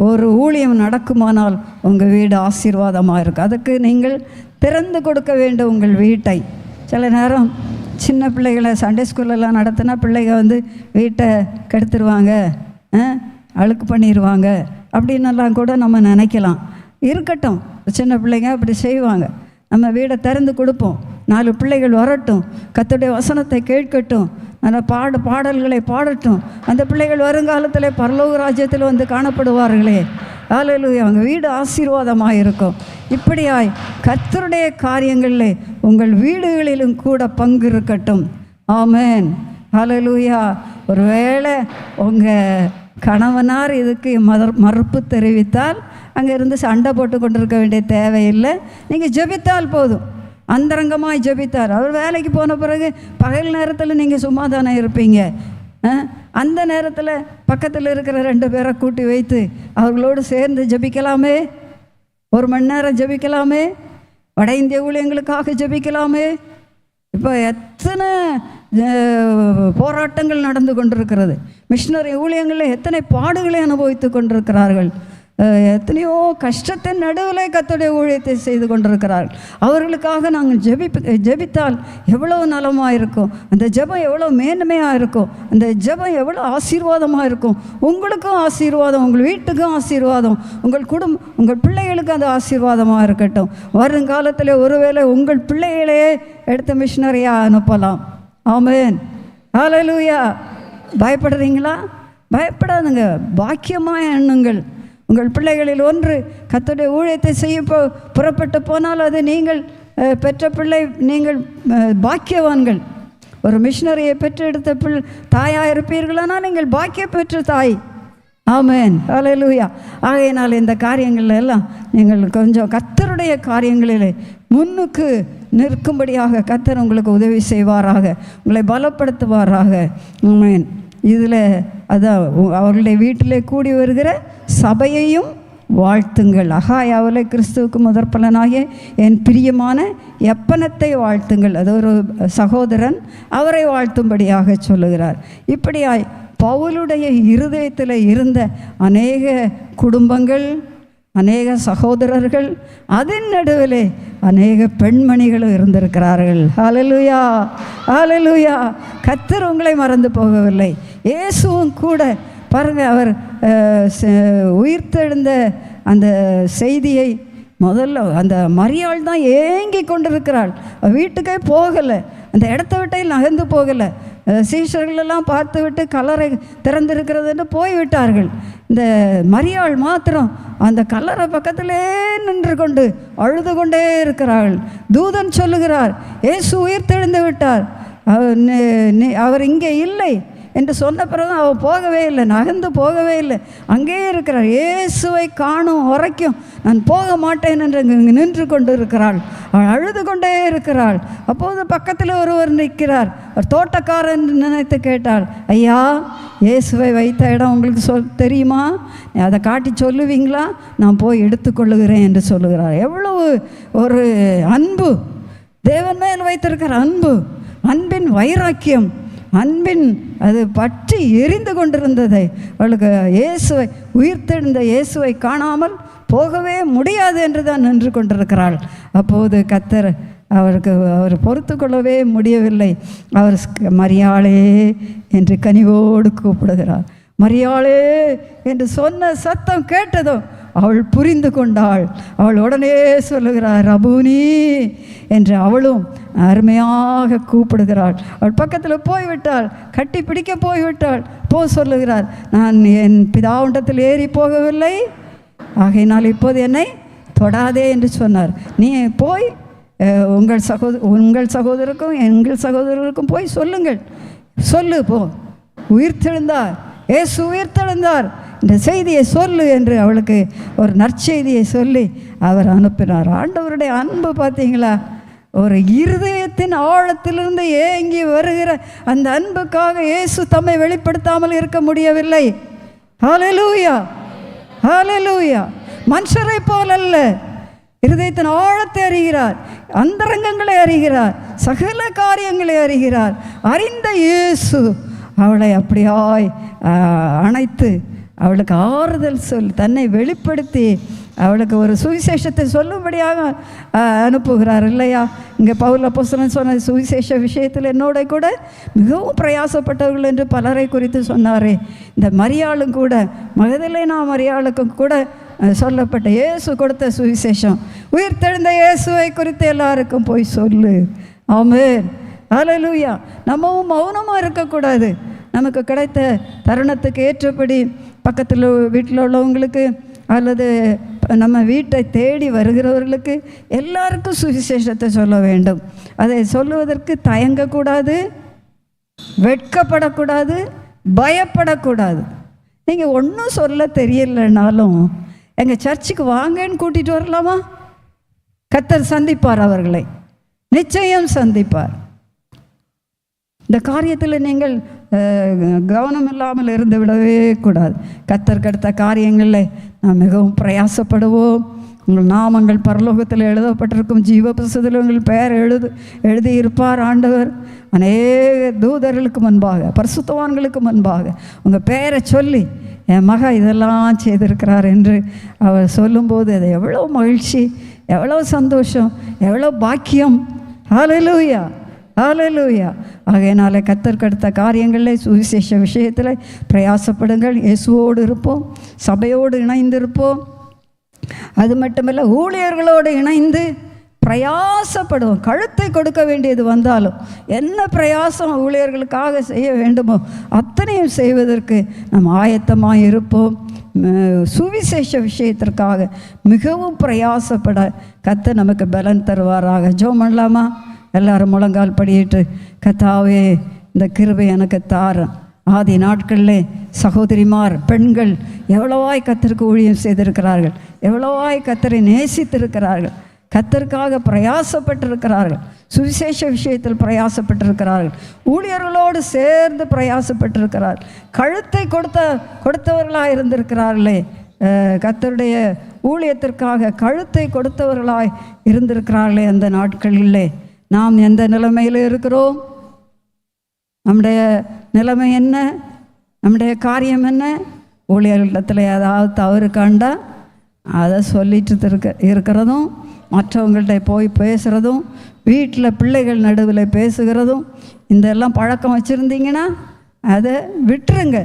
ஒரு ஊழியம் நடக்குமானால் உங்கள் வீடு ஆசீர்வாதமாக இருக்கும். அதுக்கு நீங்கள் திறந்து கொடுக்க வேண்டும் உங்கள் வீட்டை. சில நேரம் சின்ன பிள்ளைகளை சண்டே ஸ்கூலெல்லாம் நடத்தினா பிள்ளைங்க வீட்டை கெடுத்துருவாங்க, அழுக்கு பண்ணிடுவாங்க அப்படின்னெல்லாம் கூட நம்ம நினைக்கலாம். இருக்கட்டும், சின்ன பிள்ளைங்க அப்படி செய்வாங்க. நம்ம வீடை திறந்து கொடுப்போம். 4 பிள்ளைகள் வரட்டும், கர்த்தருடைய வசனத்தை கேட்கட்டும், அந்த பாடல்களை பாடட்டும். அந்த பிள்ளைகள் வருங்காலத்தில் பரலோக ராஜ்யத்தில் காணப்படுவார்களே. ஹல்லேலூயா. அவங்க வீடு ஆசீர்வாதமாக இருக்கும். இப்படியாய் கர்த்தருடைய காரியங்களில் உங்கள் வீடுகளிலும் கூட பங்கு இருக்கட்டும். ஆமென், ஹல்லேலூயா. ஒருவேளை உங்கள் கணவனார் இதுக்கு மறுப்பு தெரிவித்தால் அங்கே இருந்து சண்டை போட்டு கொண்டிருக்க வேண்டிய தேவையில்லை. நீங்கள் ஜெபித்தால் போதும், அந்தரங்கமாய் ஜெபித்தார். அவர் வேலைக்கு போன பிறகு பகல் நேரத்தில் நீங்கள் சும்மா தானே இருப்பீங்க. அந்த நேரத்தில் பக்கத்தில் இருக்கிற 2 பேரை கூட்டி வைத்து அவர்களோடு சேர்ந்து ஜெபிக்கலாமே. 1 மணி நேரம் ஜெபிக்கலாமே. வட இந்திய ஊழியங்களுக்காக ஜெபிக்கலாமே. இப்போ எத்தனை போராட்டங்கள் நடந்து கொண்டிருக்கிறது. மிஷினரி ஊழியங்களில் எத்தனை பாடுகளை அனுபவித்து கொண்டிருக்கிறார்கள். எத்தனையோ கஷ்டத்தின் நடுவில் கர்த்தருடைய ஊழியத்தை செய்து கொண்டிருக்கிறார்கள். அவர்களுக்காக நாங்கள் ஜெபித்தால் எவ்வளோ நலமாக இருக்கும். அந்த ஜெபம் எவ்வளோ மேன்மையாக இருக்கும். அந்த ஜெபம் எவ்வளோ ஆசீர்வாதமாக இருக்கும். உங்களுக்கும் ஆசீர்வாதம், உங்கள் வீட்டுக்கும் ஆசீர்வாதம், உங்கள் பிள்ளைகளுக்கும் அது ஆசீர்வாதமாக இருக்கட்டும். வருங்காலத்தில் ஒருவேளை உங்கள் பிள்ளைகளையே எடுத்த மிஷினரியாக அனுப்பலாம். ஆமென், ஹல்லேலூயா. பயப்படுறீங்களா? பயப்படாதுங்க, பாக்கியமாக எண்ணுங்கள். உங்கள் பிள்ளைகளில் ஒன்று கர்த்தருடைய ஊழியத்தை செய்ய புறப்பட்டு போனால் அது நீங்கள் பெற்ற பிள்ளை, நீங்கள் பாக்கியவான்கள். ஒரு மிஷினரியை பெற்றெடுத்த தாயாக இருப்பீர்களானால் நீங்கள் பாக்கியம் பெற்ற தாய். ஆமென், ஹல்லேலூயா. ஆகையினால் இந்த காரியங்கள் எல்லாம் நீங்கள் கொஞ்சம் கர்த்தருடைய காரியங்களிலே முன்னுக்கு நிற்கும்படியாக கர்த்தர் உங்களுக்கு உதவி செய்வாராக, உங்களை பலப்படுத்துவாராக. ஆமென். இதில் அதான் அவர்களுடைய வீட்டிலே கூடி வருகிற சபையையும் வாழ்த்துங்கள். அகாயாவிலே கிறிஸ்துவுக்கு முதற்பலனாகிய என் பிரியமான எப்பனத்தை வாழ்த்துங்கள். அது ஒரு சகோதரன், அவரை வாழ்த்தும்படியாக சொல்லுகிறார். இப்படியாய் பவுலுடைய இருதயத்தில் இருந்த அநேக குடும்பங்கள், அநேக சகோதரர்கள், அதன் நடுவிலே அநேக பெண்மணிகளும் இருந்திருக்கிறார்கள். ஹல்லேலூயா, ஹல்லேலூயா. கர்த்தர் உங்களை மறந்து போகவில்லை. இயேசுவும் கூட பாருங்க, அவர் உயிர்த்தெழுந்த அந்த செய்தியை முதல்ல அந்த மரியாள் தான் ஏங்கி கொண்டிருக்கிறாள். வீட்டுக்கே போகலை, அந்த இடத்த விட்டே நகர்ந்து போகலை. சீஷர்களெல்லாம் பார்த்து விட்டு கல்லறை திறந்திருக்கிறதுன்னு போய்விட்டார்கள். இந்த மரியாள் மாத்திரம் அந்த கல்லறை பக்கத்திலே நின்று கொண்டு அழுது கொண்டே இருக்கிறாள். தூதன் சொல்லுகிறார், இயேசு உயிர்த்தெழுந்து விட்டார், அவர் இங்கே இல்லை என்று சொன்ன பிறகு அவள் போகவே இல்லை, நகர்ந்து போகவே இல்லை, அங்கேயே இருக்கிறார். இயேசுவை காணும் வரைக்கும் நான் போக மாட்டேன் என்று நின்று கொண்டு இருக்கிறாள். அவள் அழுது கொண்டே இருக்கிறாள். அப்போது பக்கத்தில் ஒருவர் நிற்கிறார். ஒரு தோட்டக்காரன் நினைத்து கேட்டாள், ஐயா, இயேசுவை வைத்த இடம் உங்களுக்கு தெரியுமா? அதை காட்டி சொல்லுவீங்களா? நான் போய் எடுத்துக்கொள்ளுகிறேன் என்று சொல்லுகிறார். எவ்வளவு ஒரு அன்பு, தேவன் மேல் வைத்திருக்கிற அன்பு, அன்பின் வைராக்கியம், அன்பின் அது பற்றி எரிந்து கொண்டிருந்ததை அவளுக்கு இயேசுவை, உயிர்த்தெழுந்த இயேசுவை காணாமல் போகவே முடியாது என்று தான் நின்று கொண்டிருக்கிறாள். அப்போது கர்த்தர் அவர் பொறுத்து கொள்ளவே முடியவில்லை. அவர் மரியாளே என்று கனிவோடு கூப்பிடுகிறார். மரியாளே என்று சொன்ன சத்தம் கேட்டதும் அவள் புரிந்து கொண்டாள். அவள் உடனே சொல்லுகிறார், ரபூனி என்று அவளும் அருமையாக கூப்பிடுகிறாள். அவள் பக்கத்தில் போய்விட்டாள், கட்டி பிடிக்க போய்விட்டாள். சொல்லுகிறார், நான் என் பிதாவுண்டத்தில் ஏறி போகவில்லை, ஆகையினால் இப்போது என்னை தொடாதே என்று சொன்னார். நீ போய் உங்கள் சகோதரருக்கும் எங்கள் சகோதரருக்கும் போய் சொல்லுங்கள், சொல்லு போ, உயிர்த்தெழுந்தார், இயேசு உயிர்த்தெழுந்தார், இந்த செய்தியை சொல்லு என்று அவளுக்கு ஒரு நற்செய்தியை சொல்லி அவர் அனுப்பினார். ஆண்டவருடைய அன்பு பார்த்தீங்களா? ஒரு இருதயத்தின் ஆழத்திலிருந்து ஏங்கி வருகிற அந்த அன்புக்காக இயேசு தம்மை வெளிப்படுத்தாமல் இருக்க முடியவில்லை. ஹல்லேலூயா, ஹல்லேலூயா. மனுஷரை போல் அல்ல, இருதயத்தின் ஆழத்தை அறிகிறார், அந்தரங்கங்களை அறிகிறார், சகல காரியங்களை அறிகிறார். அறிந்த இயேசு அவளை அப்படியாய் அணைத்து அவளுக்கு ஆறுதல் சொல் தன்னை வெளிப்படுத்தி அவளுக்கு ஒரு சுவிசேஷத்தை சொல்லும்படியாக அனுப்புகிறார் இல்லையா? இங்கே பவுல் அப்போஸ்தலன் சொன்ன சுவிசேஷ விஷயத்தில் என்னோட கூட மிகவும் பிரயாசப்பட்டவர்கள் என்று பலரை குறித்து சொன்னாரே. இந்த மரியாளும் கூட, மகதலேனா மரியாளுக்கும் கூட சொல்லப்பட்ட இயேசு கொடுத்த சுவிசேஷம், உயிர்த்தெழுந்த இயேசுவை குறித்து எல்லாருக்கும் போய் சொல்லு. ஆமென், ஹல்லேலூயா. நம்மவும் மௌனமாக இருக்கக்கூடாது. நமக்கு கிடைத்த தருணத்துக்கு ஏற்றபடி பக்கத்தில் வீட்டில் உள்ளவங்களுக்கு அல்லது நம்ம வீட்டை தேடி வருகிறவர்களுக்கு எல்லாருக்கும் சுவிசேஷத்தை சொல்ல வேண்டும். அதை சொல்லுவதற்கு தயங்கக்கூடாது, வெட்கப்படக்கூடாது, பயப்படக்கூடாது. நீங்கள் ஒன்றும் சொல்ல தெரியலைனாலும் எங்கள் சர்ச்சுக்கு வாங்கன்னு கூட்டிகிட்டு வரலாமா? கர்த்தர் சந்திப்பார், அவர்களை நிச்சயம் சந்திப்பார். இந்த காரியத்தில் நீங்கள் கவனம் இல்லாமல் இருந்து விடவே கூடாது. கர்த்தர் கடுத்த காரியங்களில் நாம் மிகவும் பிரயாசப்படுவோம். உங்கள் நாமங்கள் பரலோகத்தில் எழுதப்பட்டிருக்கும், ஜீவ புஸ்தகத்தில் உங்கள் பெயர் எழுதியிருப்பார் ஆண்டவர். அநேக தூதர்களுக்கு முன்பாக, பரிசுத்தவான்களுக்கு முன்பாக உங்கள் பெயரை சொல்லி, என் மக இதெல்லாம் செய்திருக்கிறார் என்று அவர் சொல்லும்போது அது எவ்வளோ மகிழ்ச்சி, எவ்வளோ சந்தோஷம், எவ்வளோ பாக்கியம். ஹல்லேலூயா, ஹல்லேலூயா. ஆகையினால கர்த்தர் கடுத்த காரியங்களில் சுவிசேஷ விஷயத்தில் பிரயாசப்படுங்கள். இயேசுவோடு இருப்போம், சபையோடு இணைந்திருப்போம். அது மட்டுமல்ல, ஊழியர்களோடு இணைந்து பிரயாசப்படுவோம். கழுத்தை கொடுக்க வேண்டியது வந்தாலும் என்ன பிரயாசம் ஊழியர்களுக்காக செய்ய வேண்டுமோ அத்தனையும் செய்வதற்கு நாம் ஆயத்தமாக இருப்போம். சுவிசேஷ விஷயத்திற்காக மிகவும் பிரயாசப்பட கர்த்தர் நமக்கு பலன் தருவாராக. ஜெபம் பண்ணலாமா? எல்லாரும் முழங்கால் படியிட்டு, கர்த்தாவே இந்த கிருபை எனக்கு தாரும். ஆதி நாட்களில் சகோதரிமார், பெண்கள் எவ்வளவாய் கர்த்தருக்கு ஊழியம் செய்திருக்கிறார்கள், எவ்வளவாய் கர்த்தரை நேசித்திருக்கிறார்கள், கர்த்தருக்காக பிரயாசப்பட்டிருக்கிறார்கள், சுவிசேஷ விஷயத்தில் பிரயாசப்பட்டிருக்கிறார்கள், ஊழியர்களோடு சேர்ந்து பிரயாசப்பட்டிருக்கிறார்கள், கழுத்தை கொடுத்தவர்களாக இருந்திருக்கிறார்களே. கர்த்தருடைய ஊழியத்திற்காக கழுத்தை கொடுத்தவர்களாய் இருந்திருக்கிறார்களே. அந்த நாட்களிலே நாம் எந்த நிலைமையில் இருக்கிறோம்? நம்முடைய நிலைமை என்ன? நம்முடைய காரியம் என்ன? ஊழியர்களிடத்தில் ஏதாவது தவறு கண்டா அதை சொல்லிட்டு இருக்கிறதும், மற்றவங்கள்ட்ட போய் பேசுகிறதும், வீட்டில் பிள்ளைகள் நடுவில் பேசுகிறதும், இதெல்லாம் பழக்கம் வச்சுருந்தீங்கன்னா அதை விட்டுருங்க.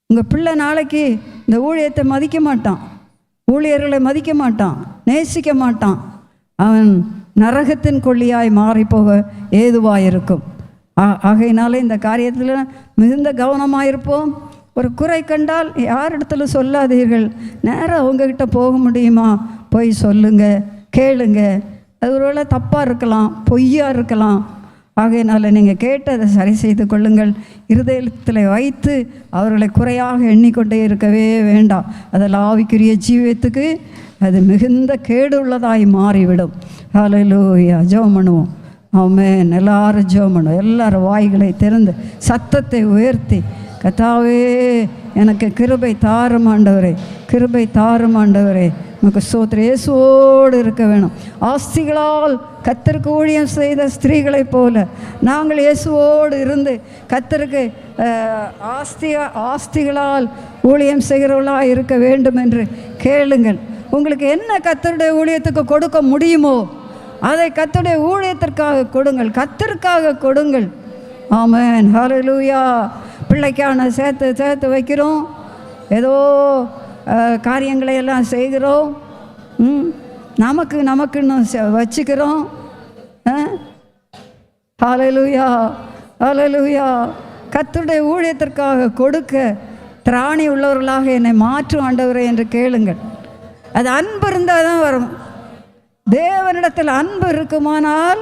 உங்கள் பிள்ளை நாளைக்கு இந்த ஊழியத்தை மதிக்க மாட்டான், ஊழியர்களை மதிக்க மாட்டான், நேசிக்க மாட்டான். அவன் நரகத்தின் கொள்ளியாய் மாறிப்போக ஏதுவாக இருக்கும். ஆகையினால இந்த காரியத்தில் மிகுந்த கவனமாக இருப்போம். ஒரு குறை கண்டால் யாரிடத்துல சொல்லாதீர்கள். நேராக அவங்கக்கிட்ட போக முடியுமா, போய் சொல்லுங்க, கேளுங்க. அது ஒருவேளை தப்பாக இருக்கலாம், பொய்யாக இருக்கலாம். ஆகையினால நீங்கள் கேட்டதை சரி செய்து கொள்ளுங்கள். இருதயத்தில் வைத்து அவர்களை குறையாக எண்ணிக்கொண்டே இருக்கவே வேண்டாம். அதில் ஆவிக்குரிய ஜீவியத்துக்கு அது மிகுந்த கேடு உள்ளதாய் மாறிவிடும். ஹல்லேலூயா. ஜெபம் பண்ணுவோம். ஆமென். எல்லாரும் ஜெபம் பண்ணுவோம். எல்லாரும் வாய்களை திறந்து சத்தத்தை உயர்த்தி, கர்த்தாவே எனக்கு கிருபை தாரும் ஆண்டவரே, கிருபை தாரும் ஆண்டவரே, நமக்கு ஸ்தோத்திரம். இயேசுவோடு இருக்க வேணும். ஆஸ்திகளால் கர்த்தருக்கு ஊழியம் செய்த ஸ்திரீகளைப் போல நாங்கள் இயேசுவோடு இருந்து கர்த்தருக்கு ஆஸ்திகளால் ஊழியம் செய்கிறவர்களாக இருக்க வேண்டும் என்று கேளுங்கள். உங்களுக்கு என்ன கர்த்தருடைய ஊழியத்துக்கு கொடுக்க முடியுமோ அதை கர்த்தருடைய ஊழியத்திற்காக கொடுங்கள், கர்த்தருக்காக கொடுங்கள். ஆமென். ஹல்லேலூயா. பிள்ளைக்கான சேர்த்து வைக்கிறோம், ஏதோ காரியங்களை எல்லாம் செய்கிறோம், நமக்குன்னு வச்சுக்கிறோம். ஹல்லேலூயா, ஹல்லேலூயா. கர்த்தருடைய ஊழியத்திற்காக கொடுக்க திராணி உள்ளவர்களாக என்னை மாற்றும் ஆண்டவரே என்று கேளுங்கள். அது அன்பு இருந்தால் தான் வரும். தேவனிடத்தில் அன்பு இருக்குமானால்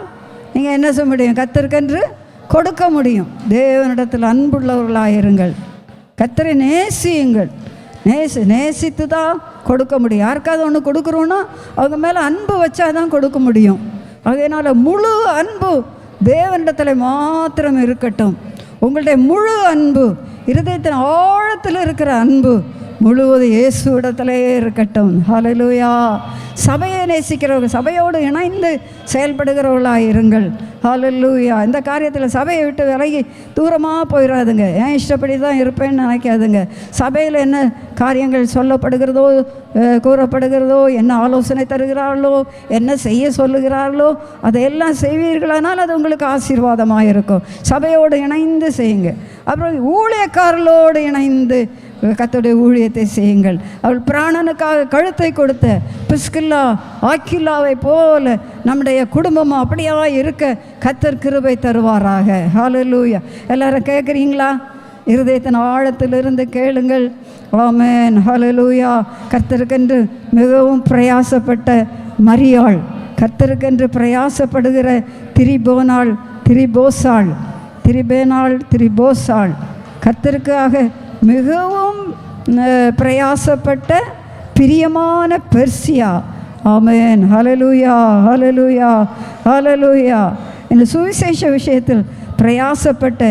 நீங்கள் என்ன செய்ய முடியும்? கர்த்தருக்கென்று கொடுக்க முடியும். தேவனிடத்தில் அன்புள்ளவர்களாக இருங்கள். கர்த்தரை நேசியுங்கள். நேசித்து தான் கொடுக்க முடியும். யாருக்காவது ஒன்று கொடுக்குறோன்னா அவங்க மேலே அன்பு வச்சா தான் கொடுக்க முடியும். அதனால் முழு அன்பு தேவனிடத்தில் மாத்திரம் இருக்கட்டும். உங்களுடைய முழு அன்பு, இருதயத்தின் ஆழத்தில் இருக்கிற அன்பு முழுவதும் இயேசு இடத்திலே இருக்கட்டும். ஹல்லேலூயா. சபையை நேசிக்கிறவங்க, சபையோடு இணைந்து செயல்படுகிறவர்களாக இருங்கள். ஹல்லேலூயா. இந்த காரியத்தில் சபையை விட்டு விலகி தூரமாக போயிடாதுங்க. ஏன் இஷ்டப்படி தான் இருப்பேன்னு நினைக்காதுங்க. சபையில் என்ன காரியங்கள் சொல்லப்படுகிறதோ, கூறப்படுகிறதோ, என்ன ஆலோசனை தருகிறார்களோ, என்ன செய்ய சொல்லுகிறார்களோ அதையெல்லாம் செய்வீர்களானால் அது உங்களுக்கு ஆசீர்வாதமாக இருக்கும். சபையோடு இணைந்து செய்யுங்க. அப்புறம் ஊழியக்காரர்களோடு இணைந்து கர்த்தருடைய ஊழியத்தை செய்யுங்கள். அவள் பிராணனுக்காக கழுத்தை கொடுத்த பிஸ்கில்லா ஆக்கில்லாவை போல நம்முடைய குடும்பமும் அப்படியா இருக்க கர்த்தர் கிருபை தருவாராக. ஹல்லேலூயா. எல்லாரும் கேட்குறீங்களா? இருதயத்தின் ஆழத்திலிருந்து கேளுங்கள். ஆமென். ஹல்லேலூயா. கர்த்தருக்கென்று மிகவும் பிரயாசப்பட்ட மரியாள், கர்த்தருக்கென்று பிரயாசப்படுகிற திரிபோசாள், கர்த்தருக்காக மிகவும் பிரயாசப்பட்ட பிரியமான பெர்சியா. ஆமென். ஹல்லேலூயா, ஹல்லேலூயா, ஹல்லேலூயா. இந்த சுவிசேஷ விஷயத்தில் பிரயாசப்பட்ட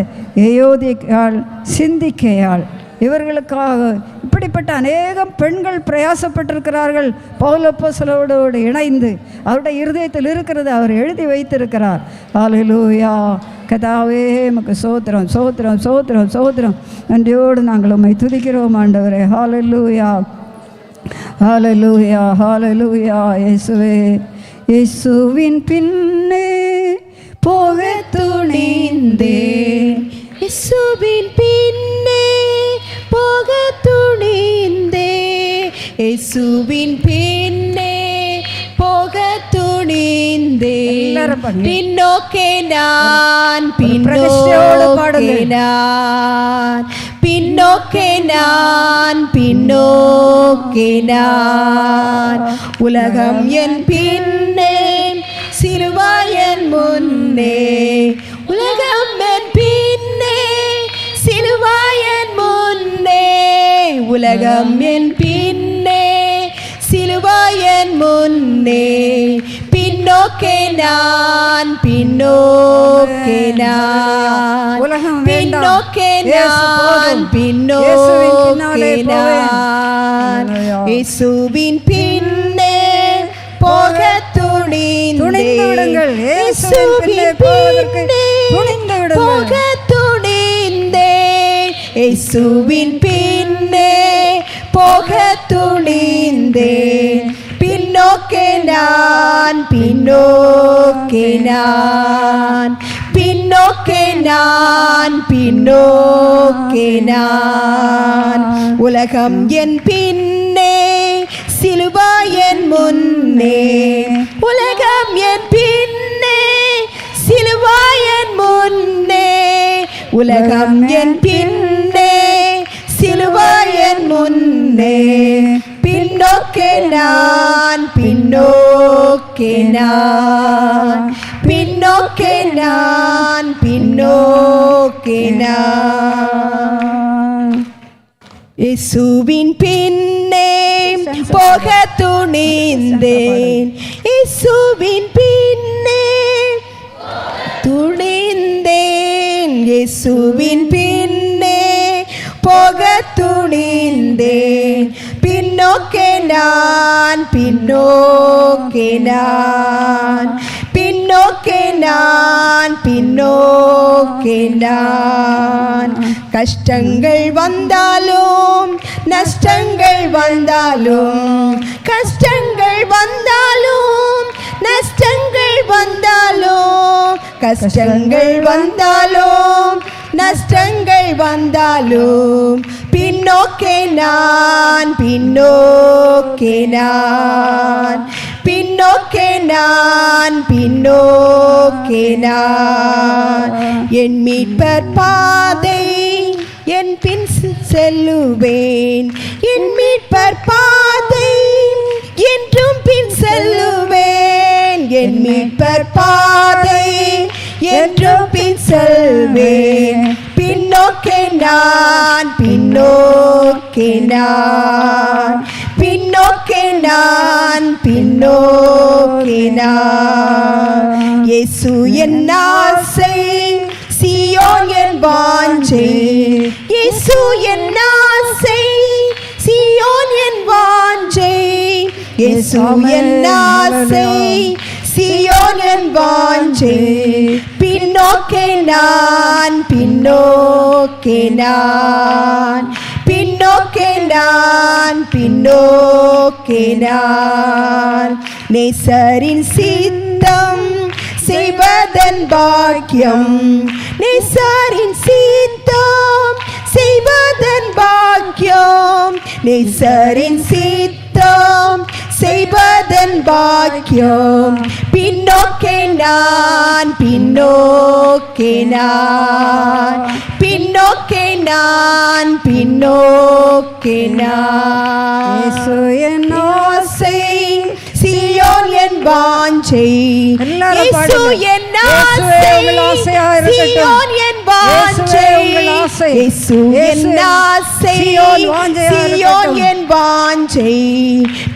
ஏயோதியாள், சிந்திக்கையாள், இவர்களுக்காக இப்படிப்பட்ட அநேகம் பெண்கள் பிரயாசப்பட்டிருக்கிறார்கள். பவுல் அப்போஸ்தலரோடு இணைந்து அவருடைய இருதயத்தில் இருக்கிறது அவர் எழுதி வைத்திருக்கிறார். ஹல்லேலூயா. கர்த்தாவே உமக்கு ஸ்தோத்திரம், ஸ்தோத்திரம், ஸ்தோத்திரம், ஸ்தோத்திரம். நன்றியோடு நாங்கள் உம்மை துதிக்கிறோம் ஆண்டவரே. ஹல்லேலூயா, ஹல்லேலூயா, ஹல்லேலூயா. இயேசுவே, இயேசுவின் பின்னே போக துணிந்தேன், இயேசுவின் பின்னே போக துணிந்தேன், இயேசுவின் பின்னே போக துணிந்தேன். பின்னோக்கே நான், பின்னோக்கே நான், பின்னோக்கே நான், பின்னோக்கே நான். உலகம் என் பின்னே, சிலுவாய் என் முன்னே. உலகம் என் பின்னே, சிலுவாய் என் முன்னே. உலகம் என் பின்னே, சிலுவாய் என் முன்னே. பின்னோக்கே நான், பின்னோக்கே நான், பின்னோக்கே நான், பின்னோக்கே நான். இயேசுவின் பின்னே போக துணிந்தேன், இயேசுவின் பின்னே போக துணிந்தேன், இயேசுவின் பின்னே போக துணிந்தேன். நான் பின்னோக்கே நான் பின்னோக்கே நான் பின்னோக்கே நான் உலகம் என் பின்னே சிலுவாய் என் முன்னே உலகம் என் பின்னே சிலுவாய் என் முன்னே உலகம் என் பின்னே சிலுவாய் என் முன்னே பின்னோக்கே நான் பின்னோக்கே நான் பின்னோக்கே நான் பின்னோக்கே நான் இயேசுவின் பின்னே போக துணிந்தேன் இயேசுவின் பின்னே துணிந்தேன் இயேசுவின் பின்னே போக துணிந்தேன் பின்னோக்கே நான் பின்னோக்கே நான் பின்னோக்கே நான் பின்னோக்கே நான் கஷ்டங்கள் வந்தாலும் நஷ்டங்கள் வந்தாலும் கஷ்டங்கள் வந்தாலும் நஷ்டங்கள் வந்தாலும் கஷ்டங்கள் வந்தாலும் நஷ்டங்கள் வந்தாலும் பின்னோக்கே நான் பின்னோக்கே நான் பின்னோக்கே நான் பின்னோக்கே நான் என் மீட்பர் பாதை என் பின் செல்லுவேன் என் மீட்பர் பாதை என்றும் பின் செல்லுவேன் என் மீட்பர் பாதை என்றும் பின் செல்வேன் பின்னோக்கே நான் பின்னோக்கே நான் பின்னோக்கே நான் பின்னோக்கே நான் இயேசு என் ஆசை சீயோன் என் வாஞ்சை இயேசு என் ஆசை சீயோன் என் வாஞ்சை இயேசு என் ஆசை சீயோன் என் வாஞ்சை பின்னோக்கே நான் பின்னோக்கே நான் பின்னோக்கே நான் பின்னோக்கே நான் நேசரின் சித்தம் செய்வதன் பாக்கியம் நேசரின் சித்தம் செய்வதன் பாக்கியம் நேசரின் சித்தம் செய்வதன் பாக்கியம் பின்னோக்கே நான் பின்னோக்கே நான் பின்னோக்கே நான் பின்னோக்கே நான் இயேசு என் ஆசை சீயோன் என் வாஞ்சை இயேசு என் ஆசை சீயோன் என் வாஞ்சை இயேசு என் ஆசை சீயோன் என் வாஞ்சை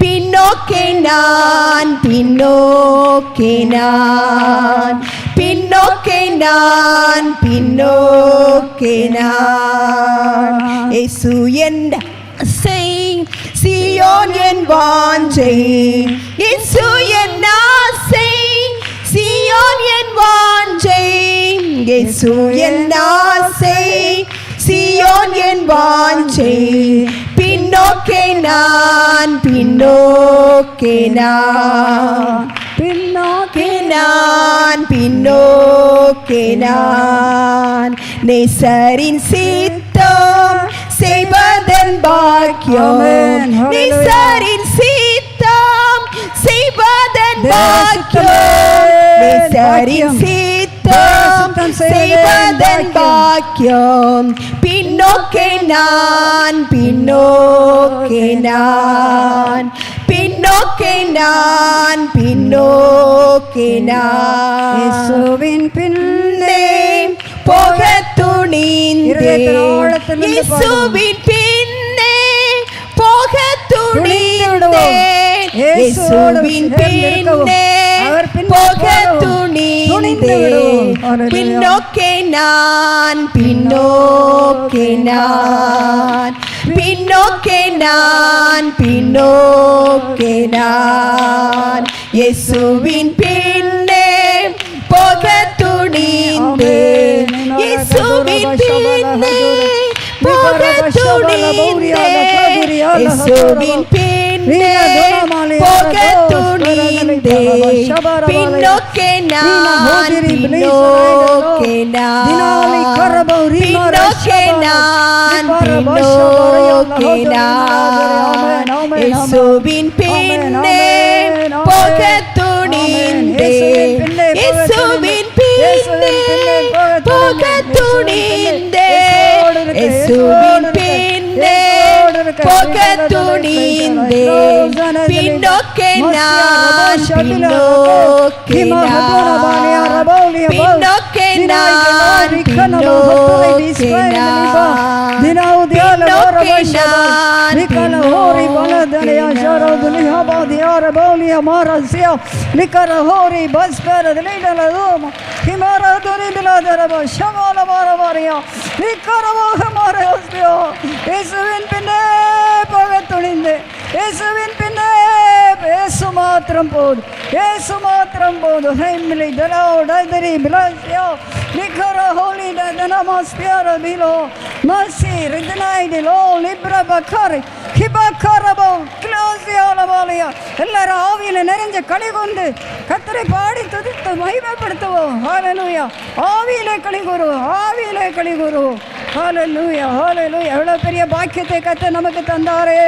பின்னோக்கே நான் பின்னோக்கே நான் பின்னோக்கே நான் பின்னோக்கே நான் இயேசு என் ஆசை சீயோன் என் வாஞ்சை இயேசு என் ஆசை சீயோன் என் வாஞ்சை இயேசு என் ஆசை சீயோன் என் வாஞ்சை பின்னோக்கே நான் பின்னோக்கே நான் பின்னோக்கே நான் பின்னோக்கே நான் நேசரின் சித்தம் செய்வதன் பாக்கியம் நேசரின் சித்தம் செய்வதன் பாக்கியம் நேசரின் சித்தம் செய்வதன் பாக்கியம் பின்னோக்கே நான் பின்னோக்கே நான் பின்னோக்கே நான் பின்னோக்கே நான் இயேசுவின் பின்னே போக துணிந்தேன் இயேசுவின் பின்னே போக துணிந்தேன் இயேசுவின் பின்னே போக துணிந்தேன் பின்னோக்கே நான் பின்னோக்கே நான் பின்னோக்கே நான் பின்னோக்கே நான் இயேசுவின் பின்னே போக துணிந்தேன் இயேசுவின் பின்னே போக துணிந்தேன் இயேசுவின் பின்னே போக துணிந்தேன் பின்னோக்கே நான் பின்னோக்கே நான் பின்னோக்கே நான் இயேசுவின் பின்னே போக துணிந்தேன் இயேசுவின் பின்னே போக துணிந்தேன் இயேசுவின் பின்னே போக துணிந்தேன் பின்னோக்கே நான் பின்னோக்கே நான் பின்னோக்கே நான் பின்னோக்கே இயேசு மாத்திரம் போதும், இயேசு மாத்திரம் போதும். ஹெம்லி தலோ டதரி பிலாசியோ நிகர ஹோலி டனமாஸ்பியர பிலோ மசி ரிதனைடிலோ லிப்ர பக்கரி ஹிபக்கரபோ க்ளோசியாலவாலியா. எல்லாரும் ஆவியில நிறைஞ்ச களி கொண்டு கர்த்தரை பாடி துதித்து மகிமைப்படுத்துவோம். ஹல்லேலூயா. ஆவியிலே களி கூறுவோம், ஆவியிலே களி கூறுவோம். ஹல்லேலூயா, ஹல்லேலூயா. எவ்வளவு பெரிய பாக்கியத்தை கர்த்தர் நமக்கு தந்தாரே.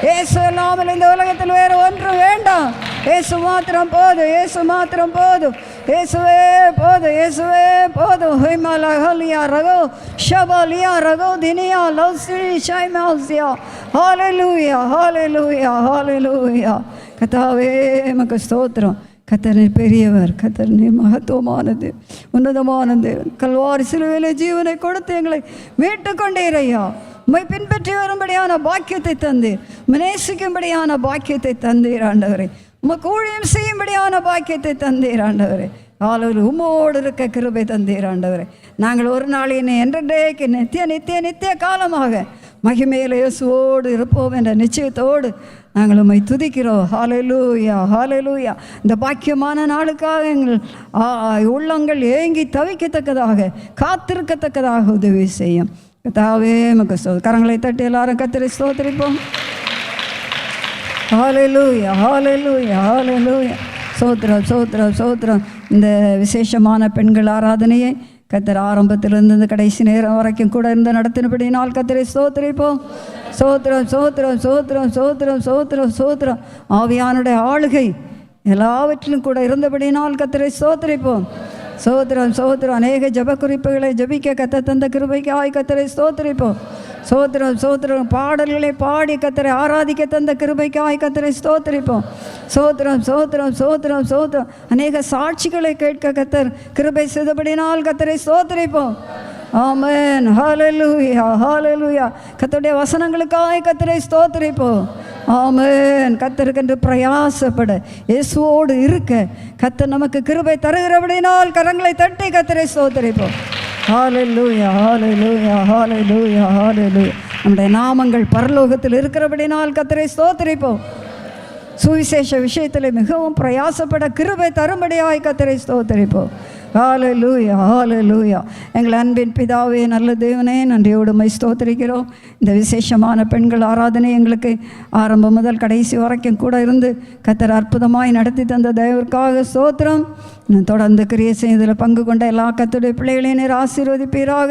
இயேசு இல்லாமல் இந்த உலகத்தில் வேறு ஒன்றும் வேண்டாம். இயேசு மாத்திரம் போதும், இயேசு மாத்திரம் போதும். இயேசுவே போதும், இயேசுவே போதும். ஹிமாலா ஹலியா ரகோ ஷபாலியா ரகோ தினியா லவ்ஸ்ரீ ஷைமாசியா. ஹல்லேலூயா, ஹல்லேலூயா, ஹல்லேலூயா. கர்த்தாவே உமக்கு ஸ்தோத்திரம். கர்த்தர் பெரியவர், கர்த்தர் மகத்துவமானது, உன்னதமானது. கல்வாரி சிலுவையிலே ஜீவனை கொடுத்து எங்களை மீட்டு கொண்டீரையா. உம்மை பின்பற்றி வரும்படியான பாக்கியத்தை தந்தீர், நேசிக்கும்படியான பாக்கியத்தை தந்தீர் ஆண்டவரே. உமக்கு ஊழியம் செய்யும்படியான பாக்கியத்தை தந்தீர் ஆண்டவரே. ஆளூர் உம்மோடு இருக்க கிருபை தந்தீர் ஆண்டவரே. நாங்கள் ஒரு நாளினை என்றைக்கு நித்திய நித்திய நித்திய காலமாக மகிமையில இயேசுவோடு இருப்போம் என்ற நிச்சயத்தோடு நாங்கள் உம்மை துதிக்கிறோம். ஹல்லேலூயா, ஹல்லேலூயா. இந்த பாக்கியமான நாளுக்காக எங்கள் உள்ளங்கள் ஏங்கி தவிக்கத்தக்கதாக காத்திருக்கத்தக்கதாக உதவி செய்யும். கர்த்தாவே உமக்கு கரங்களை தட்டி எல்லாரும் கர்த்தரை ஸ்தோத்திரிப்போம். ஹல்லேலூயா, ஹல்லேலூயா, ஹல்லேலூயா. சோத்திரம், சோத்திரம், சோத்திரம். இந்த விசேஷமான பெண்கள் ஆராதனையை கர்த்தர் ஆரம்பத்திலிருந்து இந்த கடைசி நேரம் வரைக்கும் கூட இருந்து நடத்தினபடினால் கர்த்தரை ஸ்தோத்திரிப்போம். சோத்திரம், சோத்திரம், சோத்திரம், சோத்திரம், சோத்திரம், சோத்திரம். ஆவியானுடைய ஆளுகை எல்லாவற்றிலும் கூட இருந்தபடினால் கர்த்தரை ஸ்தோத்திரிப்போம். சோத்திரம், சோத்திரம். அநேக ஜப குறிப்புகளை ஜபிக்க கத்த தந்த கிருபைக்காய் கர்த்தரை ஸ்தோத்திரிப்போம். சோத்திரம், சோத்திரம். பாடல்களை பாடி கர்த்தரை ஆராதிக்க தந்த கிருபைக்காய் கர்த்தரை ஸ்தோத்திரிப்போம். சோத்திரம், சோத்திரம், சோத்திரம், சோத்திரம். அநேக சாட்சிகளை கேட்க கர்த்தர் கிருபை செய்தபடினால் கர்த்தரை ஸ்தோத்திரிப்போம். ஆமென். ஹல்லேலூயா, ஹல்லேலூயா. கர்த்தருடைய வசனங்களுக்காய் கர்த்தரை ஸ்தோத்திரிப்போம். ஆமென். கர்த்தருக்கென்று பிரயாசப்பட இயேசுவோடு இருக்க கர்த்தர் நமக்கு கிருபை தருகிறபடினால் கரங்களை தட்டி கர்த்தரை ஸ்தோத்திரிப்போம். ஹல்லேலூயா, ஹல்லேலூயா, ஹல்லேலூயா, ஹல்லேலூயா. நம்முடைய நாமங்கள் பரலோகத்தில் இருக்கிறபடினால் கர்த்தரை ஸ்தோத்திரிப்போம். சுவிசேஷ விஷயத்தில் மிகவும் பிரயாசப்பட கிருபை தரும்படியாய் கர்த்தரை ஸ்தோத்திரிப்போம். ஹல்லேலூயா, ஹல்லேலூயா. எங்கள் அன்பின் பிதாவே, நல்ல தேவனே, நன்றியோடு உம்மை ஸ்தோத்திரிக்கிறோம். இந்த விசேஷமான பெண்கள் ஆராதனை எங்களுக்கு ஆரம்பம் முதல் கடைசி வரைக்கும் கூட இருந்து கர்த்தர் அற்புதமாய் நடத்தி தந்த தயவிற்காக ஸ்தோத்திரம். தொடர்ந்து கிரியை செய்ததில் பங்கு கொண்ட எல்லா கர்த்தருடைய பிள்ளைகளையும் நீர் ஆசீர்வதிப்பீராக,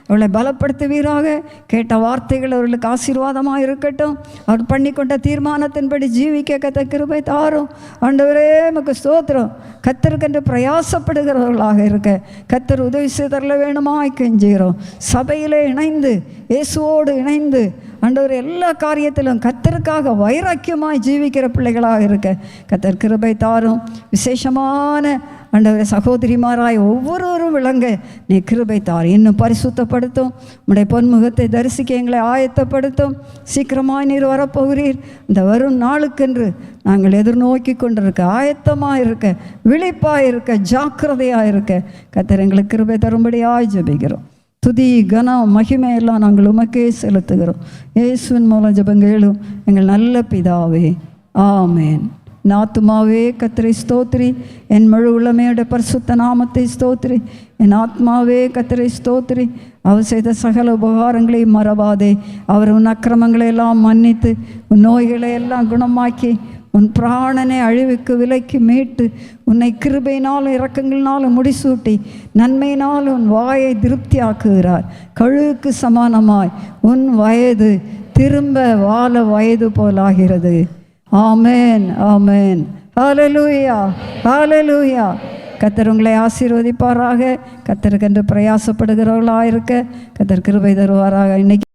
அவளை பலப்படுத்துவீராக. கேட்ட வார்த்தைகள் அவர்களுக்கு ஆசீர்வாதமாக இருக்கட்டும். அவர் பண்ணிக்கொண்ட தீர்மானத்தின்படி ஜீவிக்க கர்த்தர் கிருபை தாரும். ஆண்டவரே உமக்கு ஸ்தோத்திரம். கர்த்தருக்கென்று பிரயாசப்படுகிறவர்களாக இருக்க கர்த்தர் உதவி செய்தரல வேணுமாய் கெஞ்சுகிறோம். சபையிலே இணைந்து இயேசுவோடு இணைந்து ஆண்டவர் எல்லா காரியத்திலும் கர்த்தருக்காக வைராக்கியமாய் ஜீவிக்கிற பிள்ளைகளாக இருக்க கர்த்தர் கிருபை தாரும். விசேஷமான ஆண்டவரே சகோதரிமாராய் ஒவ்வொருவரும் விளங்க நீ கிருபை தார். இன்னும் பரிசுத்தப்படுத்தும். உம்முடைய பொன்முகத்தை தரிசிக்க எங்களை ஆயத்தப்படுத்தும். சீக்கிரமாய் நீர் வரப்போகிறீர். இந்த வரும் நாளுக்கென்று நாங்கள் எதிர்நோக்கி கொண்டிருக்க, ஆயத்தமாக இருக்க, விழிப்பாக இருக்க, ஜாக்கிரதையாக இருக்க கர்த்தர் எங்களுக்கு கிருபை தரும்படியாய் ஜெபிக்கிறோம். துதி கனம் மகிமை எல்லாம் நாங்கள் உமக்கே செலுத்துகிறோம். இயேசுவின் மூலம் ஜெபங்களும் எங்கள் நல்ல பிதாவே, ஆமேன். ஆத்துமாவே கர்த்தரை ஸ்தோத்திரி, என் முழு உள்ளமையோட பரிசுத்த நாமத்தை ஸ்தோத்திரி. என் ஆத்மாவே கர்த்தரை ஸ்தோத்திரி, அவர் செய்த சகல உபகாரங்களை மறவாதே. அவர் உன் அக்கிரமங்களை எல்லாம் மன்னித்து உன் நோய்களை எல்லாம் குணமாக்கி உன் பிராணனை அழிவுக்கு விலைக்கு மீட்டு உன்னை கிருபையினாலும் இரக்கங்களினாலும் முடிசூட்டி நன்மையினால் உன் வாயை திருப்தியாக்குகிறார். கழுகுக்கு சமானமாய் உன் வயது திரும்ப வாழ வயது போலாகிறது. ஆமேன், ஆமேன். ஹல்லேலூயா, ஹல்லேலூயா. கர்த்தர் உங்களை ஆசீர்வதிப்பாராக. கர்த்தருக்கென்று பிரயாசப்படுகிறவர்களாக இருக்க கர்த்தர் கிருபை தருவாராக. இன்னைக்கு